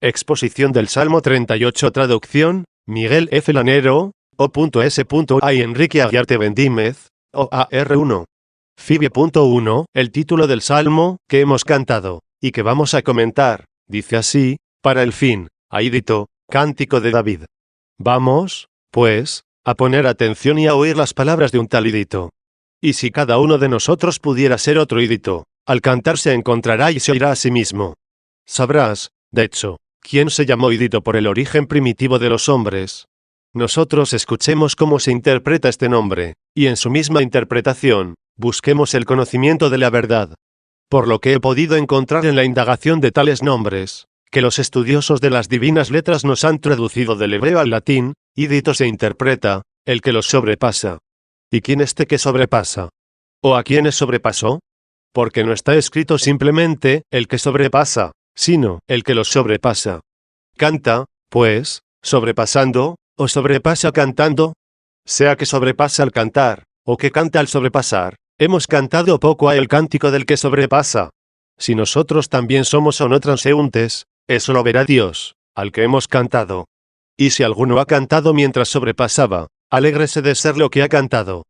Exposición del Salmo 38. Traducción, Miguel F. Lanero, O.S.A. y Enrique Aguiarte Bendímez, OAR1. Fibia.1. El título del Salmo, que hemos cantado, y que vamos a comentar, dice así: para el fin, Aídito, cántico de David. Vamos, pues, a poner atención y a oír las palabras de un tal Idito. Y si cada uno de nosotros pudiera ser otro Idito, al cantar se encontrará y se oirá a sí mismo. Sabrás, de hecho, quién se llamó Idito por el origen primitivo de los hombres. Nosotros escuchemos cómo se interpreta este nombre, y en su misma interpretación, busquemos el conocimiento de la verdad. Por lo que he podido encontrar en la indagación de tales nombres, que los estudiosos de las divinas letras nos han traducido del hebreo al latín, Idito se interpreta, el que los sobrepasa. ¿Y quién este que sobrepasa? ¿O a quiénes sobrepasó? Porque no está escrito simplemente, el que sobrepasa, sino, el que los sobrepasa. Canta, pues, sobrepasando, o sobrepasa cantando. Sea que sobrepasa al cantar, o que canta al sobrepasar, hemos cantado poco a el cántico del que sobrepasa. Si nosotros también somos o no transeúntes, eso lo verá Dios, al que hemos cantado. Y si alguno ha cantado mientras sobrepasaba, alégrese de ser lo que ha cantado.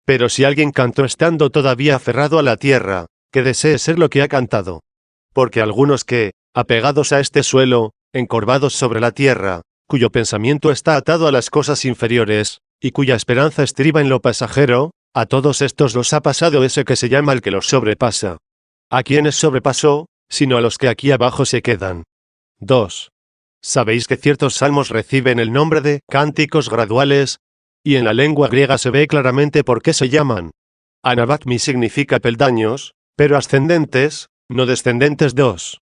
Pero si alguien cantó estando todavía aferrado a la tierra, que desee ser lo que ha cantado. Porque algunos que, apegados a este suelo, encorvados sobre la tierra, cuyo pensamiento está atado a las cosas inferiores, y cuya esperanza estriba en lo pasajero, a todos estos los ha pasado ese que se llama el que los sobrepasa. ¿A quiénes sobrepasó, sino a los que aquí abajo se quedan? 2. ¿Sabéis que ciertos salmos reciben el nombre de cánticos graduales? Y en la lengua griega se ve claramente por qué se llaman. Anabatmi significa peldaños, pero ascendentes, no descendentes. 2.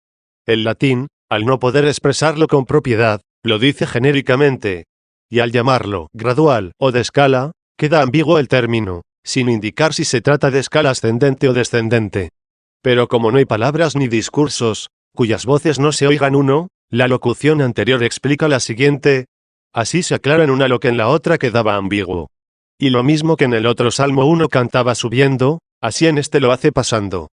El latín, al no poder expresarlo con propiedad, lo dice genéricamente. Y al llamarlo gradual o de escala, queda ambiguo el término, sin indicar si se trata de escala ascendente o descendente. Pero como no hay palabras ni discursos, cuyas voces no se oigan uno, la locución anterior explica la siguiente. Así se aclara en una lo que en la otra quedaba ambiguo. Y lo mismo que en el otro Salmo 1 cantaba subiendo, así en este lo hace pasando.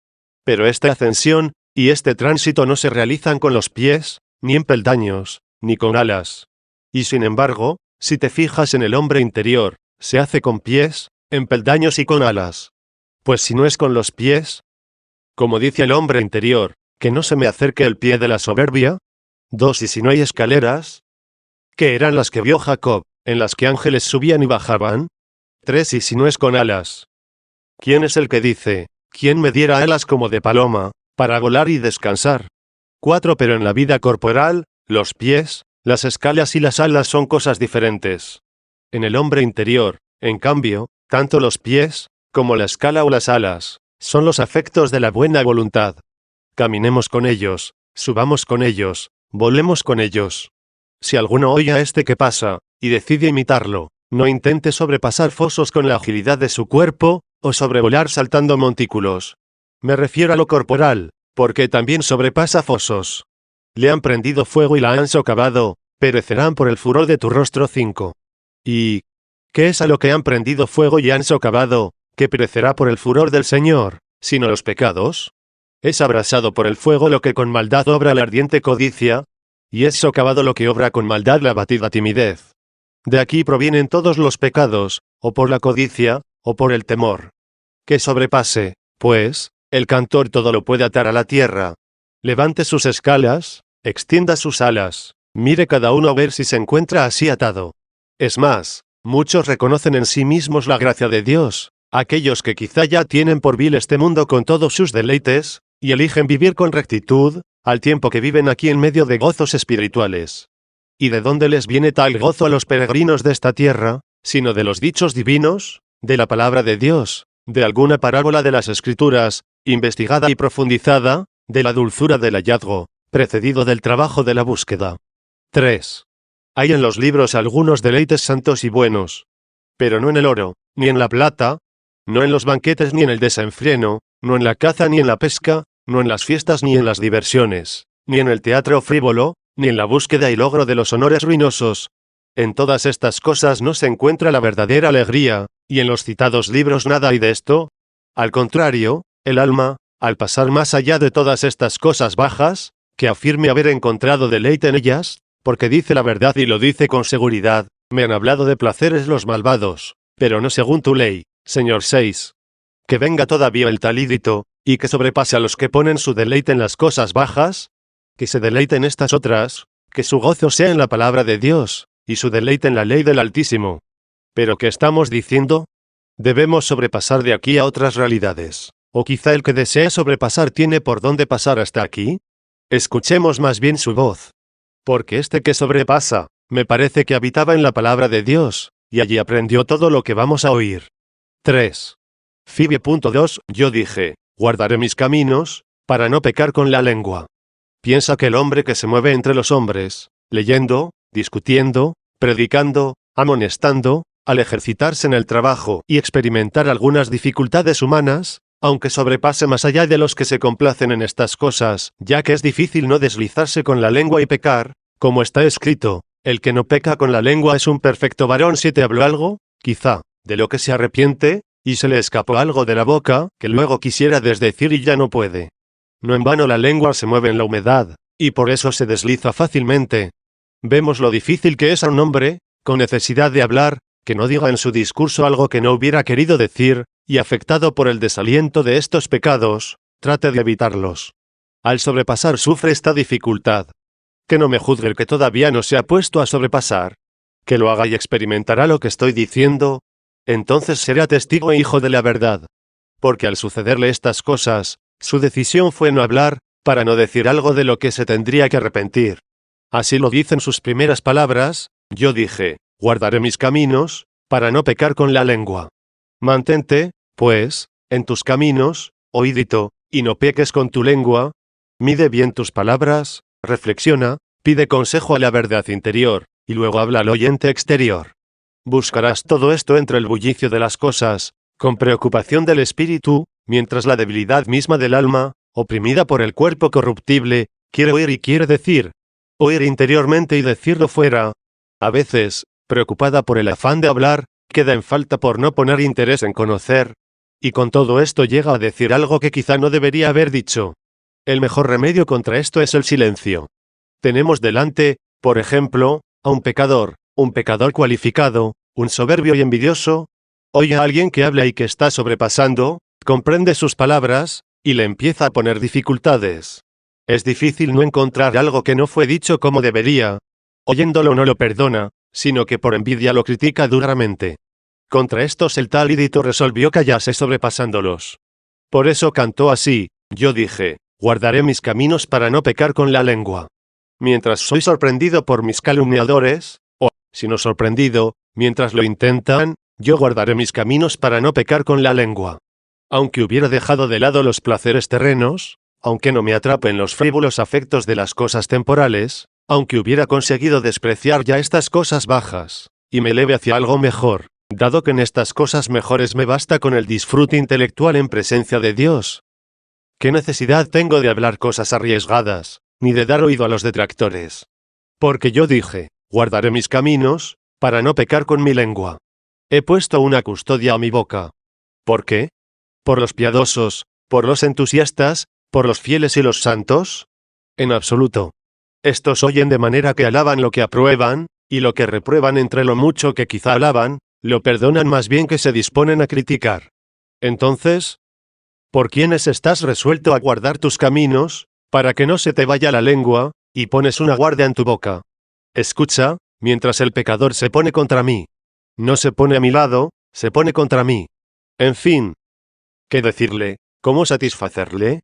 Pero esta ascensión, y este tránsito no se realizan con los pies, ni en peldaños, ni con alas. Y sin embargo, si te fijas en el hombre interior, se hace con pies, en peldaños y con alas. Pues si no es con los pies, como dice el hombre interior, que no se me acerque el pie de la soberbia. 2. Y si no hay escaleras, ¿qué eran las que vio Jacob, en las que ángeles subían y bajaban? 3. Y si no es con alas, ¿quién es el que dice, quién me diera alas como de paloma, para volar y descansar? 4. Pero en la vida corporal, los pies, las escalas y las alas son cosas diferentes. En el hombre interior, en cambio, tanto los pies, como la escala o las alas, son los afectos de la buena voluntad. Caminemos con ellos, subamos con ellos, volemos con ellos. Si alguno oye a este que pasa, y decide imitarlo, no intente sobrepasar fosos con la agilidad de su cuerpo, o sobrevolar saltando montículos. Me refiero a lo corporal, porque también sobrepasa fosos. Le han prendido fuego y la han socavado, perecerán por el furor de tu rostro. 5. ¿Y qué es a lo que han prendido fuego y han socavado, que perecerá por el furor del Señor, sino los pecados? Es abrasado por el fuego lo que con maldad obra la ardiente codicia, y es socavado lo que obra con maldad la batida timidez. De aquí provienen todos los pecados, o por la codicia, o por el temor. Que sobrepase, pues, el cantor todo lo puede atar a la tierra. Levante sus escalas, extienda sus alas, mire cada uno a ver si se encuentra así atado. Es más, muchos reconocen en sí mismos la gracia de Dios, aquellos que quizá ya tienen por vil este mundo con todos sus deleites, y eligen vivir con rectitud, al tiempo que viven aquí en medio de gozos espirituales. ¿Y de dónde les viene tal gozo a los peregrinos de esta tierra, sino de los dichos divinos, de la palabra de Dios, de alguna parábola de las Escrituras, investigada y profundizada, de la dulzura del hallazgo, precedido del trabajo de la búsqueda? 3. Hay en los libros algunos deleites santos y buenos, pero no en el oro, ni en la plata, no en los banquetes ni en el desenfreno, no en la caza ni en la pesca, no en las fiestas ni en las diversiones, ni en el teatro frívolo, ni en la búsqueda y logro de los honores ruinosos. En todas estas cosas no se encuentra la verdadera alegría, y en los citados libros nada hay de esto. Al contrario, el alma, al pasar más allá de todas estas cosas bajas, que afirme haber encontrado deleite en ellas, porque dice la verdad y lo dice con seguridad. Me han hablado de placeres los malvados, pero no según tu ley, Señor 6. Que venga todavía el talídito, y que sobrepase a los que ponen su deleite en las cosas bajas, que se deleite en estas otras, que su gozo sea en la palabra de Dios, y su deleite en la ley del Altísimo. ¿Pero qué estamos diciendo? Debemos sobrepasar de aquí a otras realidades. ¿O quizá el que desea sobrepasar tiene por dónde pasar hasta aquí? Escuchemos más bien su voz. Porque este que sobrepasa, me parece que habitaba en la palabra de Dios, y allí aprendió todo lo que vamos a oír. 3. Fibie.2 Yo dije, guardaré mis caminos, para no pecar con la lengua. Piensa que el hombre que se mueve entre los hombres, leyendo, discutiendo, predicando, amonestando, al ejercitarse en el trabajo y experimentar algunas dificultades humanas, aunque sobrepase más allá de los que se complacen en estas cosas, ya que es difícil no deslizarse con la lengua y pecar, como está escrito, el que no peca con la lengua es un perfecto varón. Si te habló algo, quizá, de lo que se arrepiente, y se le escapó algo de la boca, que luego quisiera desdecir y ya no puede. No en vano la lengua se mueve en la humedad, y por eso se desliza fácilmente. Vemos lo difícil que es a un hombre, con necesidad de hablar, que no diga en su discurso algo que no hubiera querido decir, y afectado por el desaliento de estos pecados, trate de evitarlos. Al sobrepasar sufre esta dificultad. Que no me juzgue el que todavía no se ha puesto a sobrepasar. Que lo haga y experimentará lo que estoy diciendo. Entonces será testigo e hijo de la verdad. Porque al sucederle estas cosas, su decisión fue no hablar, para no decir algo de lo que se tendría que arrepentir. Así lo dicen sus primeras palabras, yo dije, guardaré mis caminos, para no pecar con la lengua. Mantente, pues, en tus caminos, oídito, y no peques con tu lengua. Mide bien tus palabras, reflexiona, pide consejo a la verdad interior, y luego habla al oyente exterior. Buscarás todo esto entre el bullicio de las cosas, con preocupación del espíritu, mientras la debilidad misma del alma, oprimida por el cuerpo corruptible, quiere oír y quiere decir. Oír interiormente y decirlo fuera. A veces, preocupada por el afán de hablar, queda en falta por no poner interés en conocer. Y con todo esto llega a decir algo que quizá no debería haber dicho. El mejor remedio contra esto es el silencio. Tenemos delante, por ejemplo, a un pecador cualificado, un soberbio y envidioso. Oye a alguien que habla y que está sobrepasando, comprende sus palabras, y le empieza a poner dificultades. Es difícil no encontrar algo que no fue dicho como debería. Oyéndolo no lo perdona, sino que por envidia lo critica duramente. Contra estos el talídito resolvió callarse sobrepasándolos. Por eso cantó así, yo dije, guardaré mis caminos para no pecar con la lengua. Mientras soy sorprendido por mis calumniadores, o, si no sorprendido, mientras lo intentan, yo guardaré mis caminos para no pecar con la lengua. Aunque hubiera dejado de lado los placeres terrenos, aunque no me atrapen los frívolos afectos de las cosas temporales, aunque hubiera conseguido despreciar ya estas cosas bajas, y me eleve hacia algo mejor, dado que en estas cosas mejores me basta con el disfrute intelectual en presencia de Dios. ¿Qué necesidad tengo de hablar cosas arriesgadas, ni de dar oído a los detractores? Porque yo dije, guardaré mis caminos, para no pecar con mi lengua. He puesto una custodia a mi boca. ¿Por qué? ¿Por los piadosos, por los entusiastas, por los fieles y los santos? En absoluto. Estos oyen de manera que alaban lo que aprueban, y lo que reprueban entre lo mucho que quizá alaban, lo perdonan más bien que se disponen a criticar. Entonces, ¿por quiénes estás resuelto a guardar tus caminos, para que no se te vaya la lengua, y pones una guardia en tu boca? Escucha, mientras el pecador se pone contra mí. No se pone a mi lado, se pone contra mí. En fin, ¿qué decirle? ¿Cómo satisfacerle?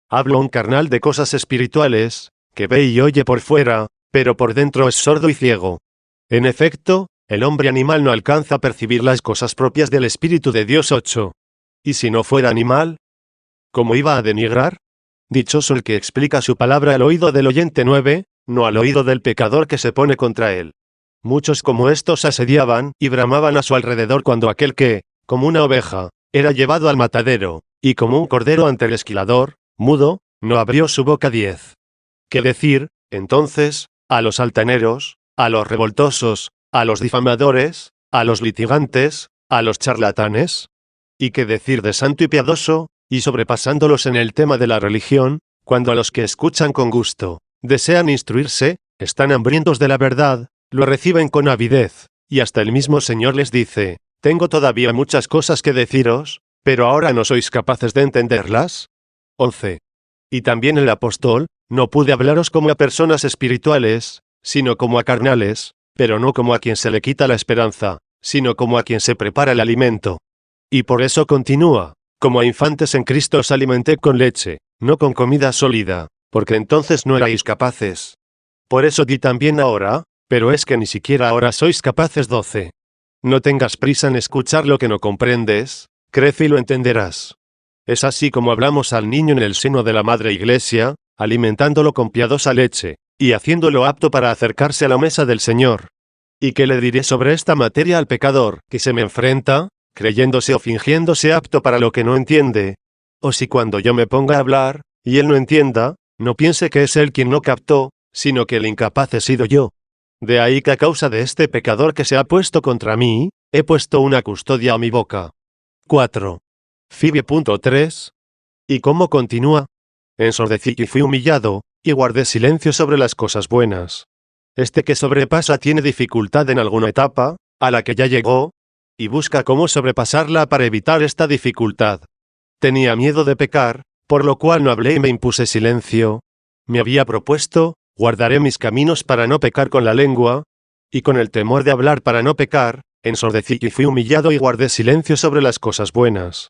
Hablo un carnal de cosas espirituales, que ve y oye por fuera, pero por dentro es sordo y ciego. En efecto, el hombre animal no alcanza a percibir las cosas propias del Espíritu de Dios. 8. ¿Y si no fuera animal? ¿Cómo iba a denigrar? Dichoso el que explica su palabra al oído del oyente. 9, no al oído del pecador que se pone contra él. Muchos como estos asediaban y bramaban a su alrededor cuando aquel que, como una oveja, era llevado al matadero, y como un cordero ante el esquilador, mudo, no abrió su boca. 10. ¿Qué decir, entonces, a los altaneros, a los revoltosos, a los difamadores, a los litigantes, a los charlatanes? ¿Y qué decir de santo y piadoso, y sobrepasándolos en el tema de la religión, Cuando a los que escuchan con gusto, desean instruirse, están hambrientos de la verdad, lo reciben con avidez, y hasta el mismo Señor les dice, tengo todavía muchas cosas que deciros, pero ahora no sois capaces de entenderlas. 11. Y también el apóstol, no pude hablaros como a personas espirituales, sino como a carnales, pero no como a quien se le quita la esperanza, sino como a quien se prepara el alimento. Y por eso continúa, como a infantes en Cristo os alimenté con leche, no con comida sólida, porque entonces no erais capaces. Por eso di también ahora, pero es que ni siquiera ahora sois capaces. 12. No tengas prisa en escuchar lo que no comprendes, crece y lo entenderás. Es así como hablamos al niño en el seno de la Madre Iglesia, alimentándolo con piadosa leche, y haciéndolo apto para acercarse a la mesa del Señor. ¿Y qué le diré sobre esta materia al pecador que se me enfrenta, creyéndose o fingiéndose apto para lo que no entiende? O si cuando yo me ponga a hablar, y él no entienda, no piense que es él quien no captó, sino que el incapaz he sido yo. De ahí que a causa de este pecador que se ha puesto contra mí, he puesto una custodia a mi boca. 4. Fibie.3. ¿Y cómo continúa? Ensordecí y fui humillado, y guardé silencio sobre las cosas buenas. Este que sobrepasa tiene dificultad en alguna etapa, a la que ya llegó, y busca cómo sobrepasarla para evitar esta dificultad. Tenía miedo de pecar, por lo cual no hablé y me impuse silencio. Me había propuesto, guardaré mis caminos para no pecar con la lengua, y con el temor de hablar para no pecar, ensordecí y fui humillado y guardé silencio sobre las cosas buenas.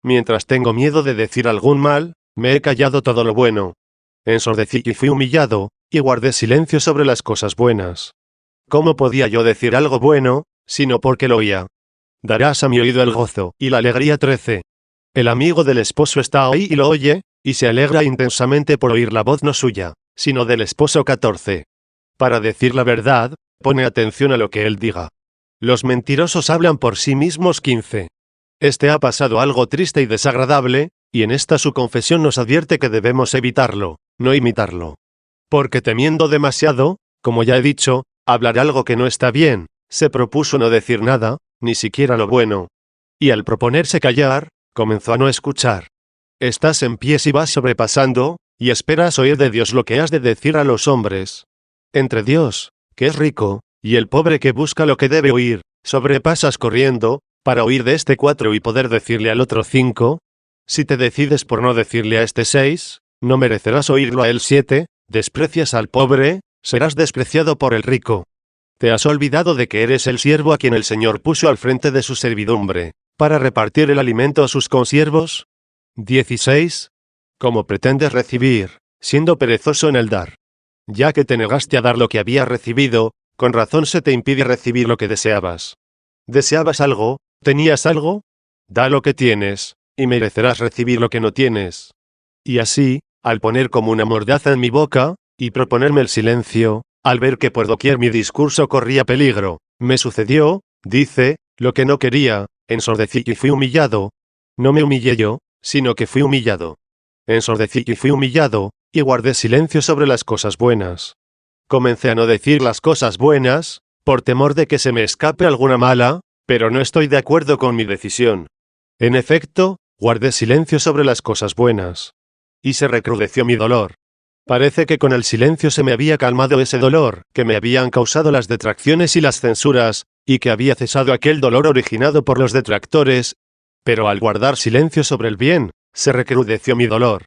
Mientras tengo miedo de decir algún mal, me he callado todo lo bueno. Ensordecí y fui humillado, y guardé silencio sobre las cosas buenas. ¿Cómo podía yo decir algo bueno, sino porque lo oía? Darás a mi oído el gozo y la alegría. 13. El amigo del esposo está ahí y lo oye, y se alegra intensamente por oír la voz no suya, sino del esposo. 14. Para decir la verdad, pone atención a lo que él diga. Los mentirosos hablan por sí mismos. 15. Este ha pasado algo triste y desagradable, y en esta su confesión nos advierte que debemos evitarlo, no imitarlo. Porque temiendo demasiado, como ya he dicho, hablar algo que no está bien, se propuso no decir nada, ni siquiera lo bueno. Y al proponerse callar, comenzó a no escuchar. Estás en pie y vas sobrepasando, y esperas oír de Dios lo que has de decir a los hombres. Entre Dios, que es rico, y el pobre que busca lo que debe oír, sobrepasas corriendo, para oír de este 4 y poder decirle al otro 5. Si te decides por no decirle a este 6, no merecerás oírlo a él. 7. Desprecias al pobre, serás despreciado por el rico. ¿Te has olvidado de que eres el siervo a quien el Señor puso al frente de su servidumbre, para repartir el alimento a sus consiervos? 16. ¿Cómo pretendes recibir, siendo perezoso en el dar? Ya que te negaste a dar lo que habías recibido, con razón se te impide recibir lo que deseabas. ¿Deseabas algo? ¿Tenías algo? Da lo que tienes, y merecerás recibir lo que no tienes. Y así, al poner como una mordaza en mi boca, y proponerme el silencio, al ver que por doquier mi discurso corría peligro, me sucedió, dice, lo que no quería, ensordecí y fui humillado. No me humillé yo, sino que fui humillado. Ensordecí y fui humillado, y guardé silencio sobre las cosas buenas. Comencé a no decir las cosas buenas, por temor de que se me escape alguna mala, pero no estoy de acuerdo con mi decisión. En efecto, guardé silencio sobre las cosas buenas. Y se recrudeció mi dolor. Parece que con el silencio se me había calmado ese dolor, que me habían causado las detracciones y las censuras, y que había cesado aquel dolor originado por los detractores, pero al guardar silencio sobre el bien, se recrudeció mi dolor.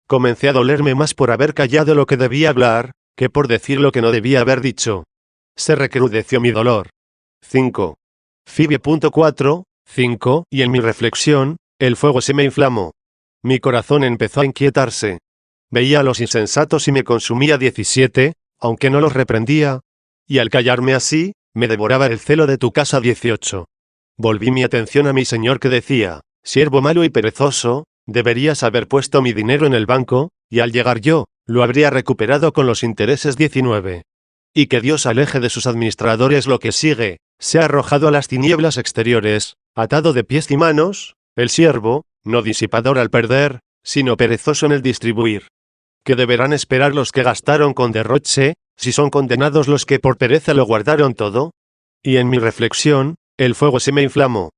Comencé a dolerme más por haber callado lo que debía hablar, que por decir lo que no debía haber dicho. Se recrudeció mi dolor. 5. Fibie.4, 5. Y en mi reflexión, el fuego se me inflamó. Mi corazón empezó a inquietarse. Veía a los insensatos y me consumía. 17, aunque no los reprendía. Y al callarme así, me devoraba el celo de tu casa. 18. Volví mi atención a mi señor que decía, siervo malo y perezoso, deberías haber puesto mi dinero en el banco, y al llegar yo, lo habría recuperado con los intereses. 19. Y que Dios aleje de sus administradores lo que sigue, se ha arrojado a las tinieblas exteriores, atado de pies y manos, el siervo, no disipador al perder, sino perezoso en el distribuir. ¿Qué deberán esperar los que gastaron con derroche, si son condenados los que por pereza lo guardaron todo? Y en mi reflexión, el fuego se me inflamó.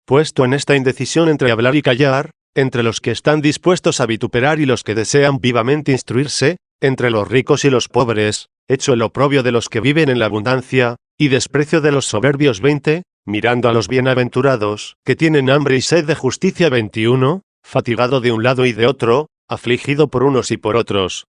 Puesto en esta indecisión entre hablar y callar, entre los que están dispuestos a vituperar y los que desean vivamente instruirse, entre los ricos y los pobres, hecho el oprobio de los que viven en la abundancia, y desprecio de los soberbios. 20, mirando a los bienaventurados, que tienen hambre y sed de justicia. 21, fatigado de un lado y de otro, afligido por unos y por otros,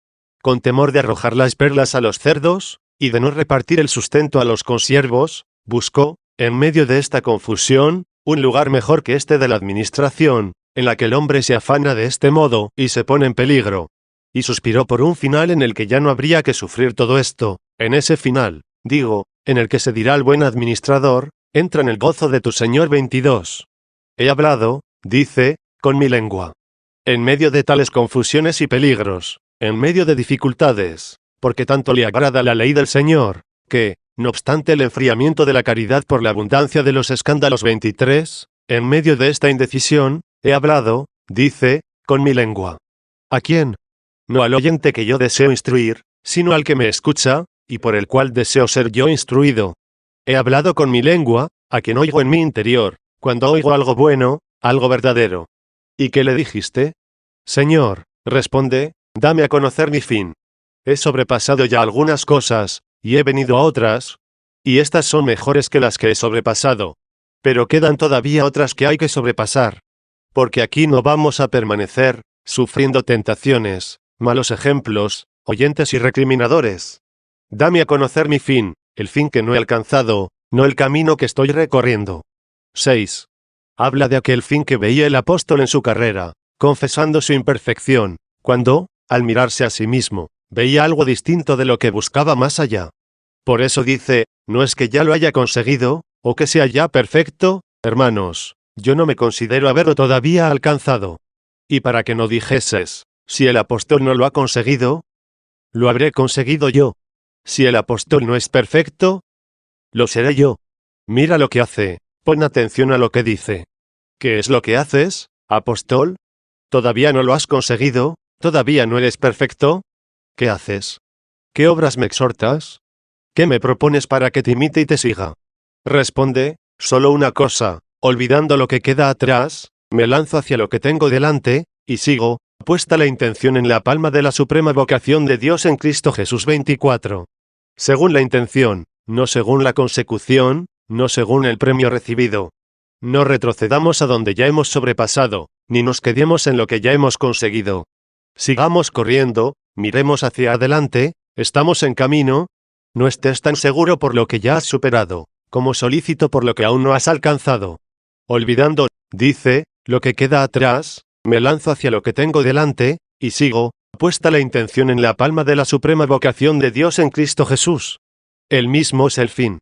con temor de arrojar las perlas a los cerdos, y de no repartir el sustento a los consiervos, buscó, en medio de esta confusión, un lugar mejor que este de la administración, en la que el hombre se afana de este modo y se pone en peligro. Y suspiró por un final en el que ya no habría que sufrir todo esto, en ese final, digo, en el que se dirá al buen administrador, entra en el gozo de tu Señor. 22. He hablado, dice, con mi lengua. En medio de tales confusiones y peligros, en medio de dificultades, porque tanto le agrada la ley del Señor, que, no obstante el enfriamiento de la caridad por la abundancia de los escándalos. 23, en medio de esta indecisión, he hablado, dice, con mi lengua. ¿A quién? No al oyente que yo deseo instruir, sino al que me escucha, y por el cual deseo ser yo instruido. He hablado con mi lengua, a quien oigo en mi interior, cuando oigo algo bueno, algo verdadero. ¿Y qué le dijiste? Señor, responde, dame a conocer mi fin. He sobrepasado ya algunas cosas, y he venido a otras, y estas son mejores que las que he sobrepasado. Pero quedan todavía otras que hay que sobrepasar. Porque aquí no vamos a permanecer, sufriendo tentaciones, malos ejemplos, oyentes y recriminadores. Dame a conocer mi fin, el fin que no he alcanzado, no el camino que estoy recorriendo. 6. Habla de aquel fin que veía el apóstol en su carrera, confesando su imperfección, cuando, al mirarse a sí mismo, veía algo distinto de lo que buscaba más allá. Por eso dice, no es que ya lo haya conseguido, o que sea ya perfecto, hermanos, yo no me considero haberlo todavía alcanzado. Y para que no dijeses, si el apóstol no lo ha conseguido, lo habré conseguido yo. Si el apóstol no es perfecto, lo seré yo. Mira lo que hace, pon atención a lo que dice. ¿Qué es lo que haces, apóstol? ¿Todavía no lo has conseguido? ¿Todavía no eres perfecto? ¿Qué haces? ¿Qué obras me exhortas? ¿Qué me propones para que te imite y te siga? Responde, solo una cosa, olvidando lo que queda atrás, me lanzo hacia lo que tengo delante, y sigo, puesta la intención en la palma de la suprema vocación de Dios en Cristo Jesús. 24. Según la intención, no según la consecución, no según el premio recibido. No retrocedamos a donde ya hemos sobrepasado, ni nos quedemos en lo que ya hemos conseguido. Sigamos corriendo, miremos hacia adelante, estamos en camino. No estés tan seguro por lo que ya has superado, como solícito por lo que aún no has alcanzado. Olvidando, dice, lo que queda atrás, me lanzo hacia lo que tengo delante, y sigo, puesta la intención en la palma de la suprema vocación de Dios en Cristo Jesús. Él mismo es el fin.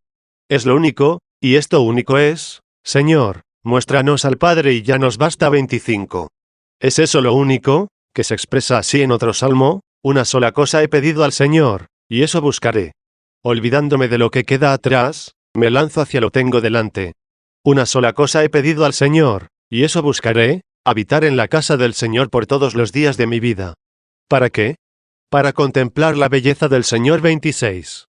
Es lo único, y esto único es, Señor, muéstranos al Padre y ya nos basta. 25. ¿Es eso lo único? Que se expresa así en otro salmo, una sola cosa he pedido al Señor, y eso buscaré. Olvidándome de lo que queda atrás, me lanzo hacia lo tengo delante. Una sola cosa he pedido al Señor, y eso buscaré, habitar en la casa del Señor por todos los días de mi vida. ¿Para qué? Para contemplar la belleza del Señor. 26.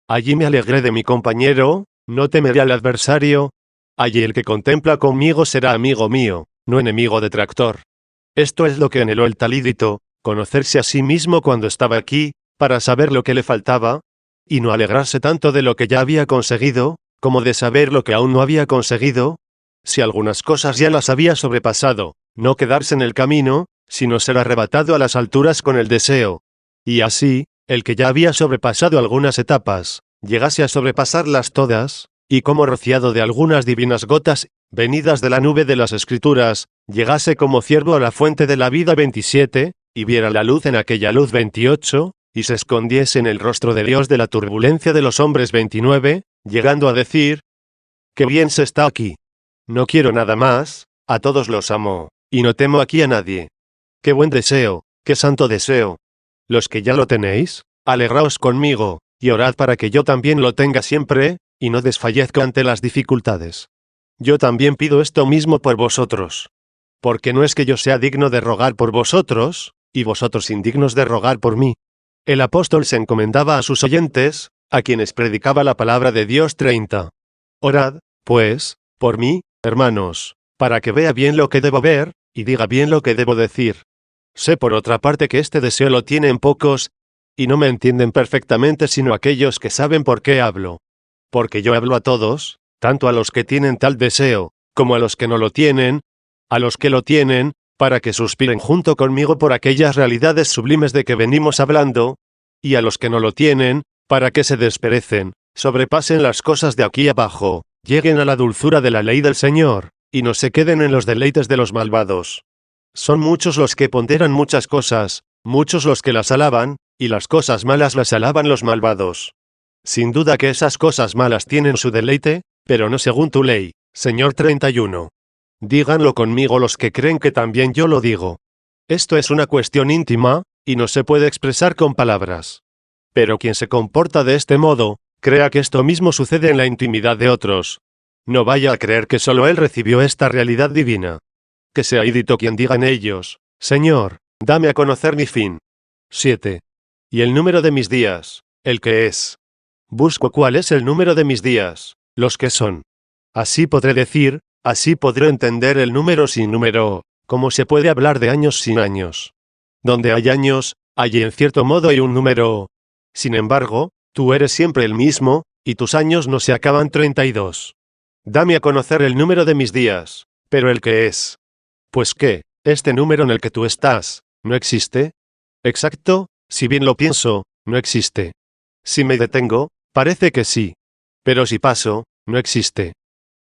Allí me alegré de mi compañero, no temeré al adversario. Allí el que contempla conmigo será amigo mío, no enemigo detractor. Esto es lo que anheló el talídito, conocerse a sí mismo cuando estaba aquí, para saber lo que le faltaba, y no alegrarse tanto de lo que ya había conseguido, como de saber lo que aún no había conseguido. Si algunas cosas ya las había sobrepasado, no quedarse en el camino, sino ser arrebatado a las alturas con el deseo. Y así, el que ya había sobrepasado algunas etapas, llegase a sobrepasarlas todas, y como rociado de algunas divinas gotas, venidas de la nube de las Escrituras, llegase como ciervo a la fuente de la vida. 27, y viera la luz en aquella luz. 28, y se escondiese en el rostro de Dios de la turbulencia de los hombres. 29, llegando a decir, qué bien se está aquí. No quiero nada más, a todos los amo, y no temo aquí a nadie. Qué buen deseo, qué santo deseo. Los que ya lo tenéis, alegraos conmigo, y orad para que yo también lo tenga siempre, y no desfallezca ante las dificultades. Yo también pido esto mismo por vosotros. Porque no es que yo sea digno de rogar por vosotros, y vosotros indignos de rogar por mí. El apóstol se encomendaba a sus oyentes, a quienes predicaba la palabra de Dios. 30. Orad, pues, por mí, hermanos, para que vea bien lo que debo ver, y diga bien lo que debo decir. Sé por otra parte que este deseo lo tienen pocos, y no me entienden perfectamente sino aquellos que saben por qué hablo. Porque yo hablo a todos, tanto a los que tienen tal deseo, como a los que no lo tienen, a los que lo tienen, para que suspiren junto conmigo por aquellas realidades sublimes de que venimos hablando, y a los que no lo tienen, para que se desperecen, sobrepasen las cosas de aquí abajo, lleguen a la dulzura de la ley del Señor, y no se queden en los deleites de los malvados. Son muchos los que ponderan muchas cosas, muchos los que las alaban, y las cosas malas las alaban los malvados. Sin duda que esas cosas malas tienen su deleite, pero no según tu ley, Señor 31. Díganlo conmigo los que creen que también yo lo digo. Esto es una cuestión íntima, y no se puede expresar con palabras. Pero quien se comporta de este modo, crea que esto mismo sucede en la intimidad de otros. No vaya a creer que solo él recibió esta realidad divina. Que sea Idito quien diga en ellos, Señor, dame a conocer mi fin. 7. Y el número de mis días, el que es. Busco cuál es el número de mis días, los que son. Así podré decir, así podré entender el número sin número, como se puede hablar de años sin años. Donde hay años, allí en cierto modo hay un número. Sin embargo, tú eres siempre el mismo, y tus años no se acaban 32. Dame a conocer el número de mis días, pero el que es. Pues qué, este número en el que tú estás, ¿no existe? Exacto, si bien lo pienso, no existe. Si me detengo, parece que sí. Pero si paso, no existe.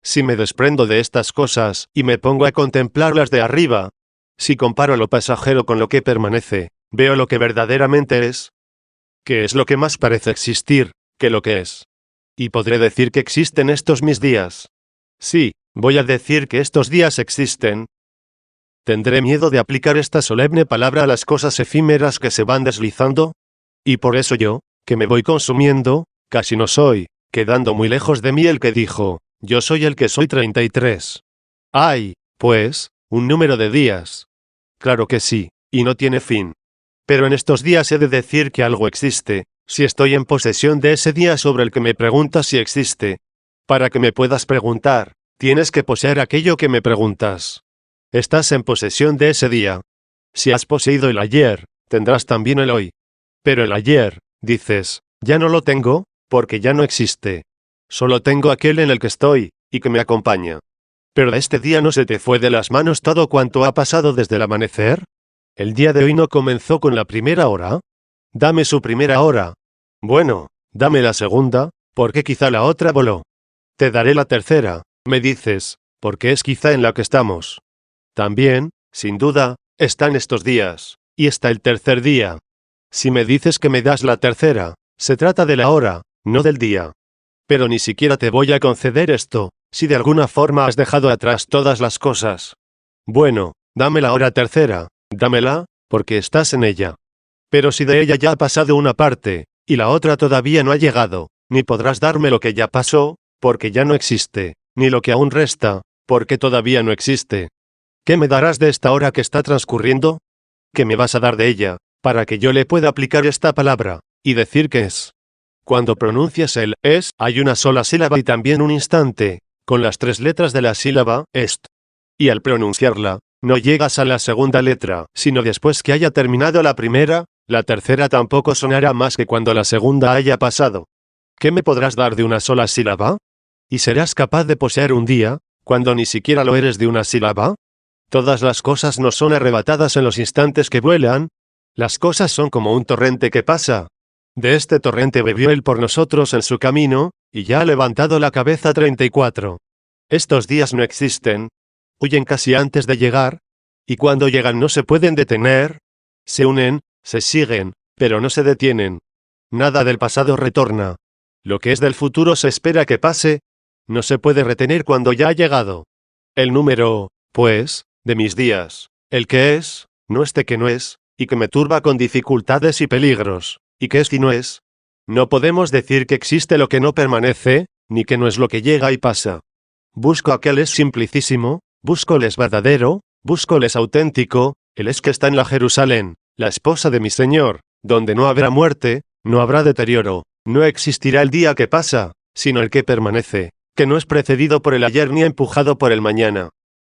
Si me desprendo de estas cosas y me pongo a contemplarlas de arriba, si comparo lo pasajero con lo que permanece, veo lo que verdaderamente es. ¿Qué es lo que más parece existir que lo que es? Y podré decir que existen estos mis días. Sí, voy a decir que estos días existen. ¿Tendré miedo de aplicar esta solemne palabra a las cosas efímeras que se van deslizando? Y por eso yo, que me voy consumiendo, casi no soy, quedando muy lejos de mí el que dijo, yo soy el que soy 33. Hay, pues, un número de días. Claro que sí, y no tiene fin. Pero en estos días he de decir que algo existe, si estoy en posesión de ese día sobre el que me preguntas si existe. Para que me puedas preguntar, tienes que poseer aquello que me preguntas. Estás en posesión de ese día. Si has poseído el ayer, tendrás también el hoy. Pero el ayer, dices, ya no lo tengo, porque ya no existe. Solo tengo aquel en el que estoy, y que me acompaña. ¿Pero este día no se te fue de las manos todo cuanto ha pasado desde el amanecer? ¿El día de hoy no comenzó con la primera hora? Dame su primera hora. Bueno, dame la segunda, porque quizá la otra voló. Te daré la tercera, me dices, porque es quizá en la que estamos. También, sin duda, están estos días, y está el tercer día. Si me dices que me das la tercera, se trata de la hora, no del día. Pero ni siquiera te voy a conceder esto, si de alguna forma has dejado atrás todas las cosas. Bueno, dame la hora tercera, dámela, porque estás en ella. Pero si de ella ya ha pasado una parte, y la otra todavía no ha llegado, ni podrás darme lo que ya pasó, porque ya no existe, ni lo que aún resta, porque todavía no existe. ¿Qué me darás de esta hora que está transcurriendo? ¿Qué me vas a dar de ella, para que yo le pueda aplicar esta palabra, y decir que es? Cuando pronuncias el es, hay una sola sílaba y también un instante, con las 3 letras de la sílaba est. Y al pronunciarla, no llegas a la segunda letra, sino después que haya terminado la primera, la tercera tampoco sonará más que cuando la segunda haya pasado. ¿Qué me podrás dar de una sola sílaba? ¿Y serás capaz de poseer un día, cuando ni siquiera lo eres de una sílaba? Todas las cosas nos son arrebatadas en los instantes que vuelan. Las cosas son como un torrente que pasa. De este torrente bebió él por nosotros en su camino, y ya ha levantado la cabeza 34. Estos días no existen. Huyen casi antes de llegar, y cuando llegan no se pueden detener. Se unen, se siguen, pero no se detienen. Nada del pasado retorna. Lo que es del futuro se espera que pase. No se puede retener cuando ya ha llegado. El número, pues, de mis días, el que es, no este que no es, y que me turba con dificultades y peligros, y que es y no es. No podemos decir que existe lo que no permanece, ni que no es lo que llega y pasa. Busco aquel es simplicísimo, busco el es verdadero, busco el es auténtico, el es que está en la Jerusalén, la esposa de mi Señor, donde no habrá muerte, no habrá deterioro, no existirá el día que pasa, sino el que permanece, que no es precedido por el ayer ni empujado por el mañana.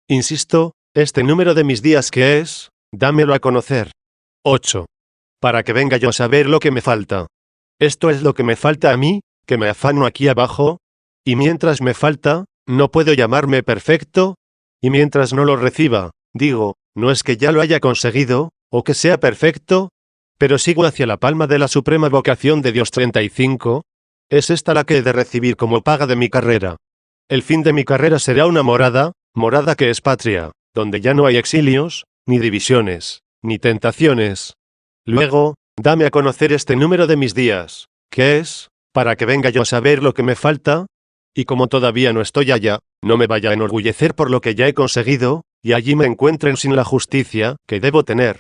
Insisto, Este número de mis días que es, dámelo a conocer. 8. Para que venga yo a saber lo que me falta. Esto es lo que me falta a mí, que me afano aquí abajo, y mientras me falta, no puedo llamarme perfecto, y mientras no lo reciba, digo, no es que ya lo haya conseguido, o que sea perfecto, pero sigo hacia la palma de la suprema vocación de Dios. 35. Es esta la que he de recibir como paga de mi carrera. El fin de mi carrera será una morada, morada que es patria, donde ya no hay exilios, ni divisiones, ni tentaciones. Luego, dame a conocer este número de mis días, que es, para que venga yo a saber lo que me falta, y como todavía no estoy allá, no me vaya a enorgullecer por lo que ya he conseguido, y allí me encuentren sin la justicia que debo tener.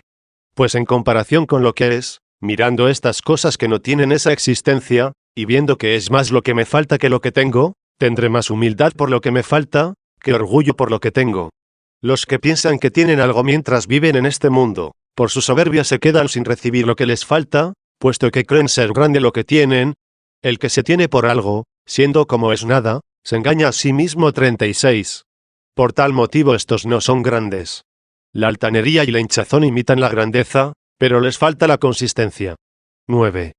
Pues en comparación con lo que es, mirando estas cosas que no tienen esa existencia, y viendo que es más lo que me falta que lo que tengo, tendré más humildad por lo que me falta, que orgullo por lo que tengo. Los que piensan que tienen algo mientras viven en este mundo, por su soberbia se quedan sin recibir lo que les falta, puesto que creen ser grande lo que tienen. El que se tiene por algo, siendo como es nada, se engaña a sí mismo. 36. Por tal motivo estos no son grandes. La altanería y la hinchazón imitan la grandeza, pero les falta la consistencia. 9.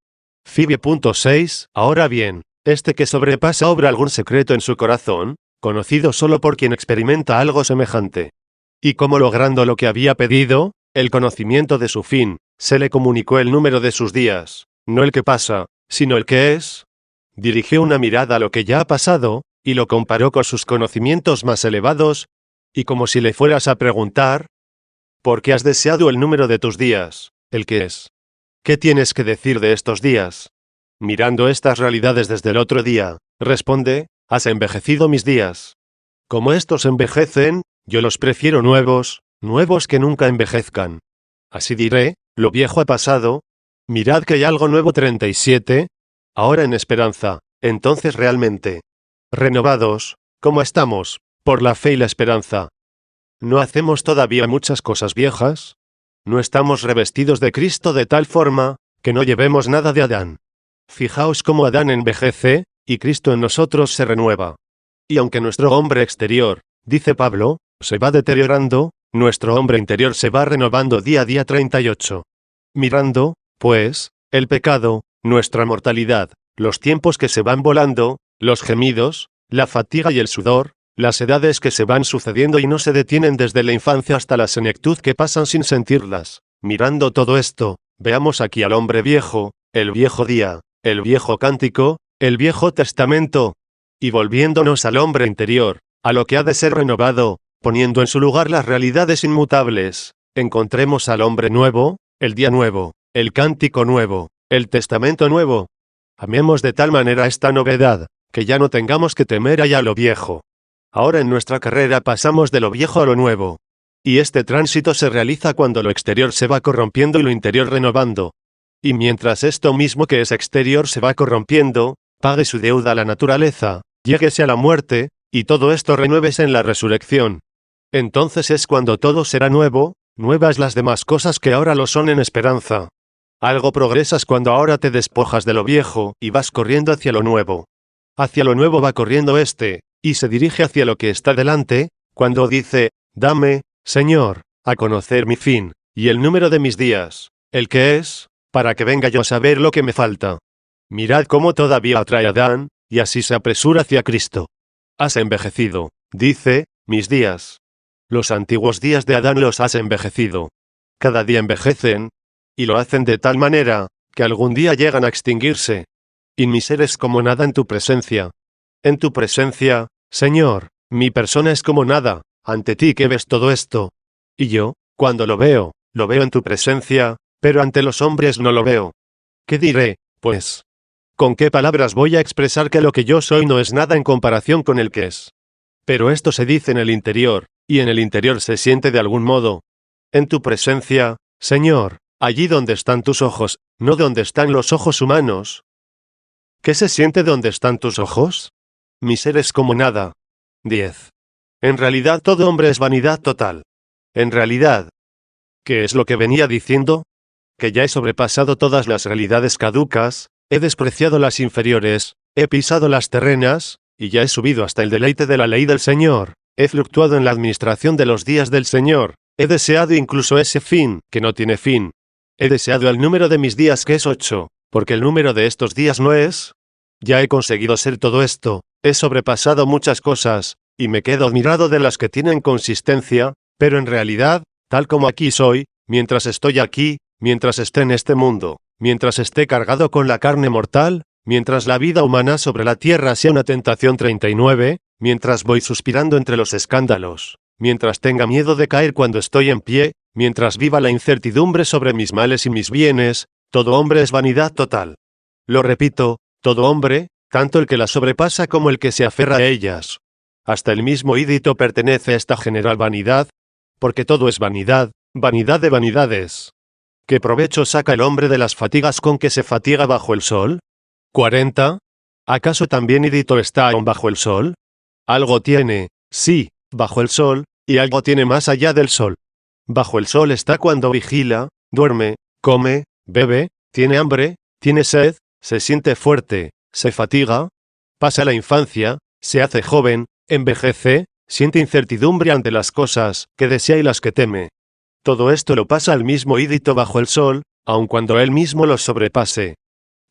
Fibie.6. Ahora bien, este que sobrepasa obra algún secreto en su corazón, conocido solo por quien experimenta algo semejante. Y como logrando lo que había pedido, el conocimiento de su fin, se le comunicó el número de sus días, no el que pasa, sino el que es. Dirigió una mirada a lo que ya ha pasado, y lo comparó con sus conocimientos más elevados, y como si le fueras a preguntar, ¿por qué has deseado el número de tus días, el que es? ¿Qué tienes que decir de estos días? Mirando estas realidades desde el otro día, responde, has envejecido mis días. Como estos envejecen, yo los prefiero nuevos, nuevos que nunca envejezcan. Así diré, lo viejo ha pasado, mirad que hay algo nuevo. 37. Ahora en esperanza, entonces realmente. Renovados, ¿cómo estamos? Por la fe y la esperanza. ¿No hacemos todavía muchas cosas viejas? ¿No estamos revestidos de Cristo de tal forma, que no llevemos nada de Adán? Fijaos cómo Adán envejece, y Cristo en nosotros se renueva. Y aunque nuestro hombre exterior, dice Pablo, se va deteriorando, nuestro hombre interior se va renovando día a día. 38. Mirando, pues, el pecado, nuestra mortalidad, los tiempos que se van volando, los gemidos, la fatiga y el sudor, las edades que se van sucediendo y no se detienen desde la infancia hasta la senectud que pasan sin sentirlas. Mirando todo esto, veamos aquí al hombre viejo, el viejo día, el viejo cántico, el viejo testamento, y volviéndonos al hombre interior, a lo que ha de ser renovado, poniendo en su lugar las realidades inmutables, encontremos al hombre nuevo, el día nuevo, el cántico nuevo, el testamento nuevo. Amemos de tal manera esta novedad, que ya no tengamos que temer allá lo viejo. Ahora en nuestra carrera pasamos de lo viejo a lo nuevo. Y este tránsito se realiza cuando lo exterior se va corrompiendo y lo interior renovando. Y mientras esto mismo que es exterior se va corrompiendo, pague su deuda a la naturaleza, lléguese a la muerte, y todo esto renuévese en la resurrección. Entonces es cuando todo será nuevo, nuevas las demás cosas que ahora lo son en esperanza. Algo progresas cuando ahora te despojas de lo viejo y vas corriendo hacia lo nuevo. Hacia lo nuevo va corriendo y se dirige hacia lo que está delante, cuando dice, dame, Señor, a conocer mi fin, y el número de mis días, el que es, para que venga yo a saber lo que me falta. Mirad cómo todavía atrae a Adán, y así se apresura hacia Cristo. Has envejecido, dice, mis días. Los antiguos días de Adán los has envejecido. Cada día envejecen, y lo hacen de tal manera, que algún día llegan a extinguirse. Y mi ser es como nada en tu presencia. En tu presencia, Señor, mi persona es como nada, ante ti que ves todo esto. Y yo, cuando lo veo en tu presencia, pero ante los hombres no lo veo. ¿Qué diré, pues? ¿Con qué palabras voy a expresar que lo que yo soy no es nada en comparación con el que es? Pero esto se dice en el interior, y en el interior se siente de algún modo. En tu presencia, Señor, allí donde están tus ojos, no donde están los ojos humanos. ¿Qué se siente donde están tus ojos? Mi ser es como nada. 10. En realidad todo hombre es vanidad total. En realidad, ¿qué es lo que venía diciendo? Que ya he sobrepasado todas las realidades caducas, he despreciado las inferiores, he pisado las terrenas, y ya he subido hasta el deleite de la ley del Señor, He fluctuado en la administración de los días del Señor. He deseado incluso ese fin, que no tiene fin. He deseado el número de mis días, que es 8, porque el número de estos días no es. Ya he conseguido ser todo esto, he sobrepasado muchas cosas, y me quedo admirado de las que tienen consistencia, pero en realidad, tal como aquí soy, mientras estoy aquí, mientras esté en este mundo, mientras esté cargado con la carne mortal, mientras la vida humana sobre la tierra sea una tentación 39, mientras voy suspirando entre los escándalos, mientras tenga miedo de caer cuando estoy en pie, mientras viva la incertidumbre sobre mis males y mis bienes, todo hombre es vanidad total. Lo repito, todo hombre, tanto el que la sobrepasa como el que se aferra a ellas. Hasta el mismo ídito pertenece a esta general vanidad, porque todo es vanidad, vanidad de vanidades. ¿Qué provecho saca el hombre de las fatigas con que se fatiga bajo el sol? 40. ¿Acaso también ídito está aún bajo el sol? Algo tiene, sí, bajo el sol, y algo tiene más allá del sol. Bajo el sol está cuando vigila, duerme, come, bebe, tiene hambre, tiene sed, se siente fuerte, se fatiga, pasa la infancia, se hace joven, envejece, siente incertidumbre ante las cosas que desea y las que teme. Todo esto lo pasa al mismo ídito bajo el sol, aun cuando él mismo los sobrepase.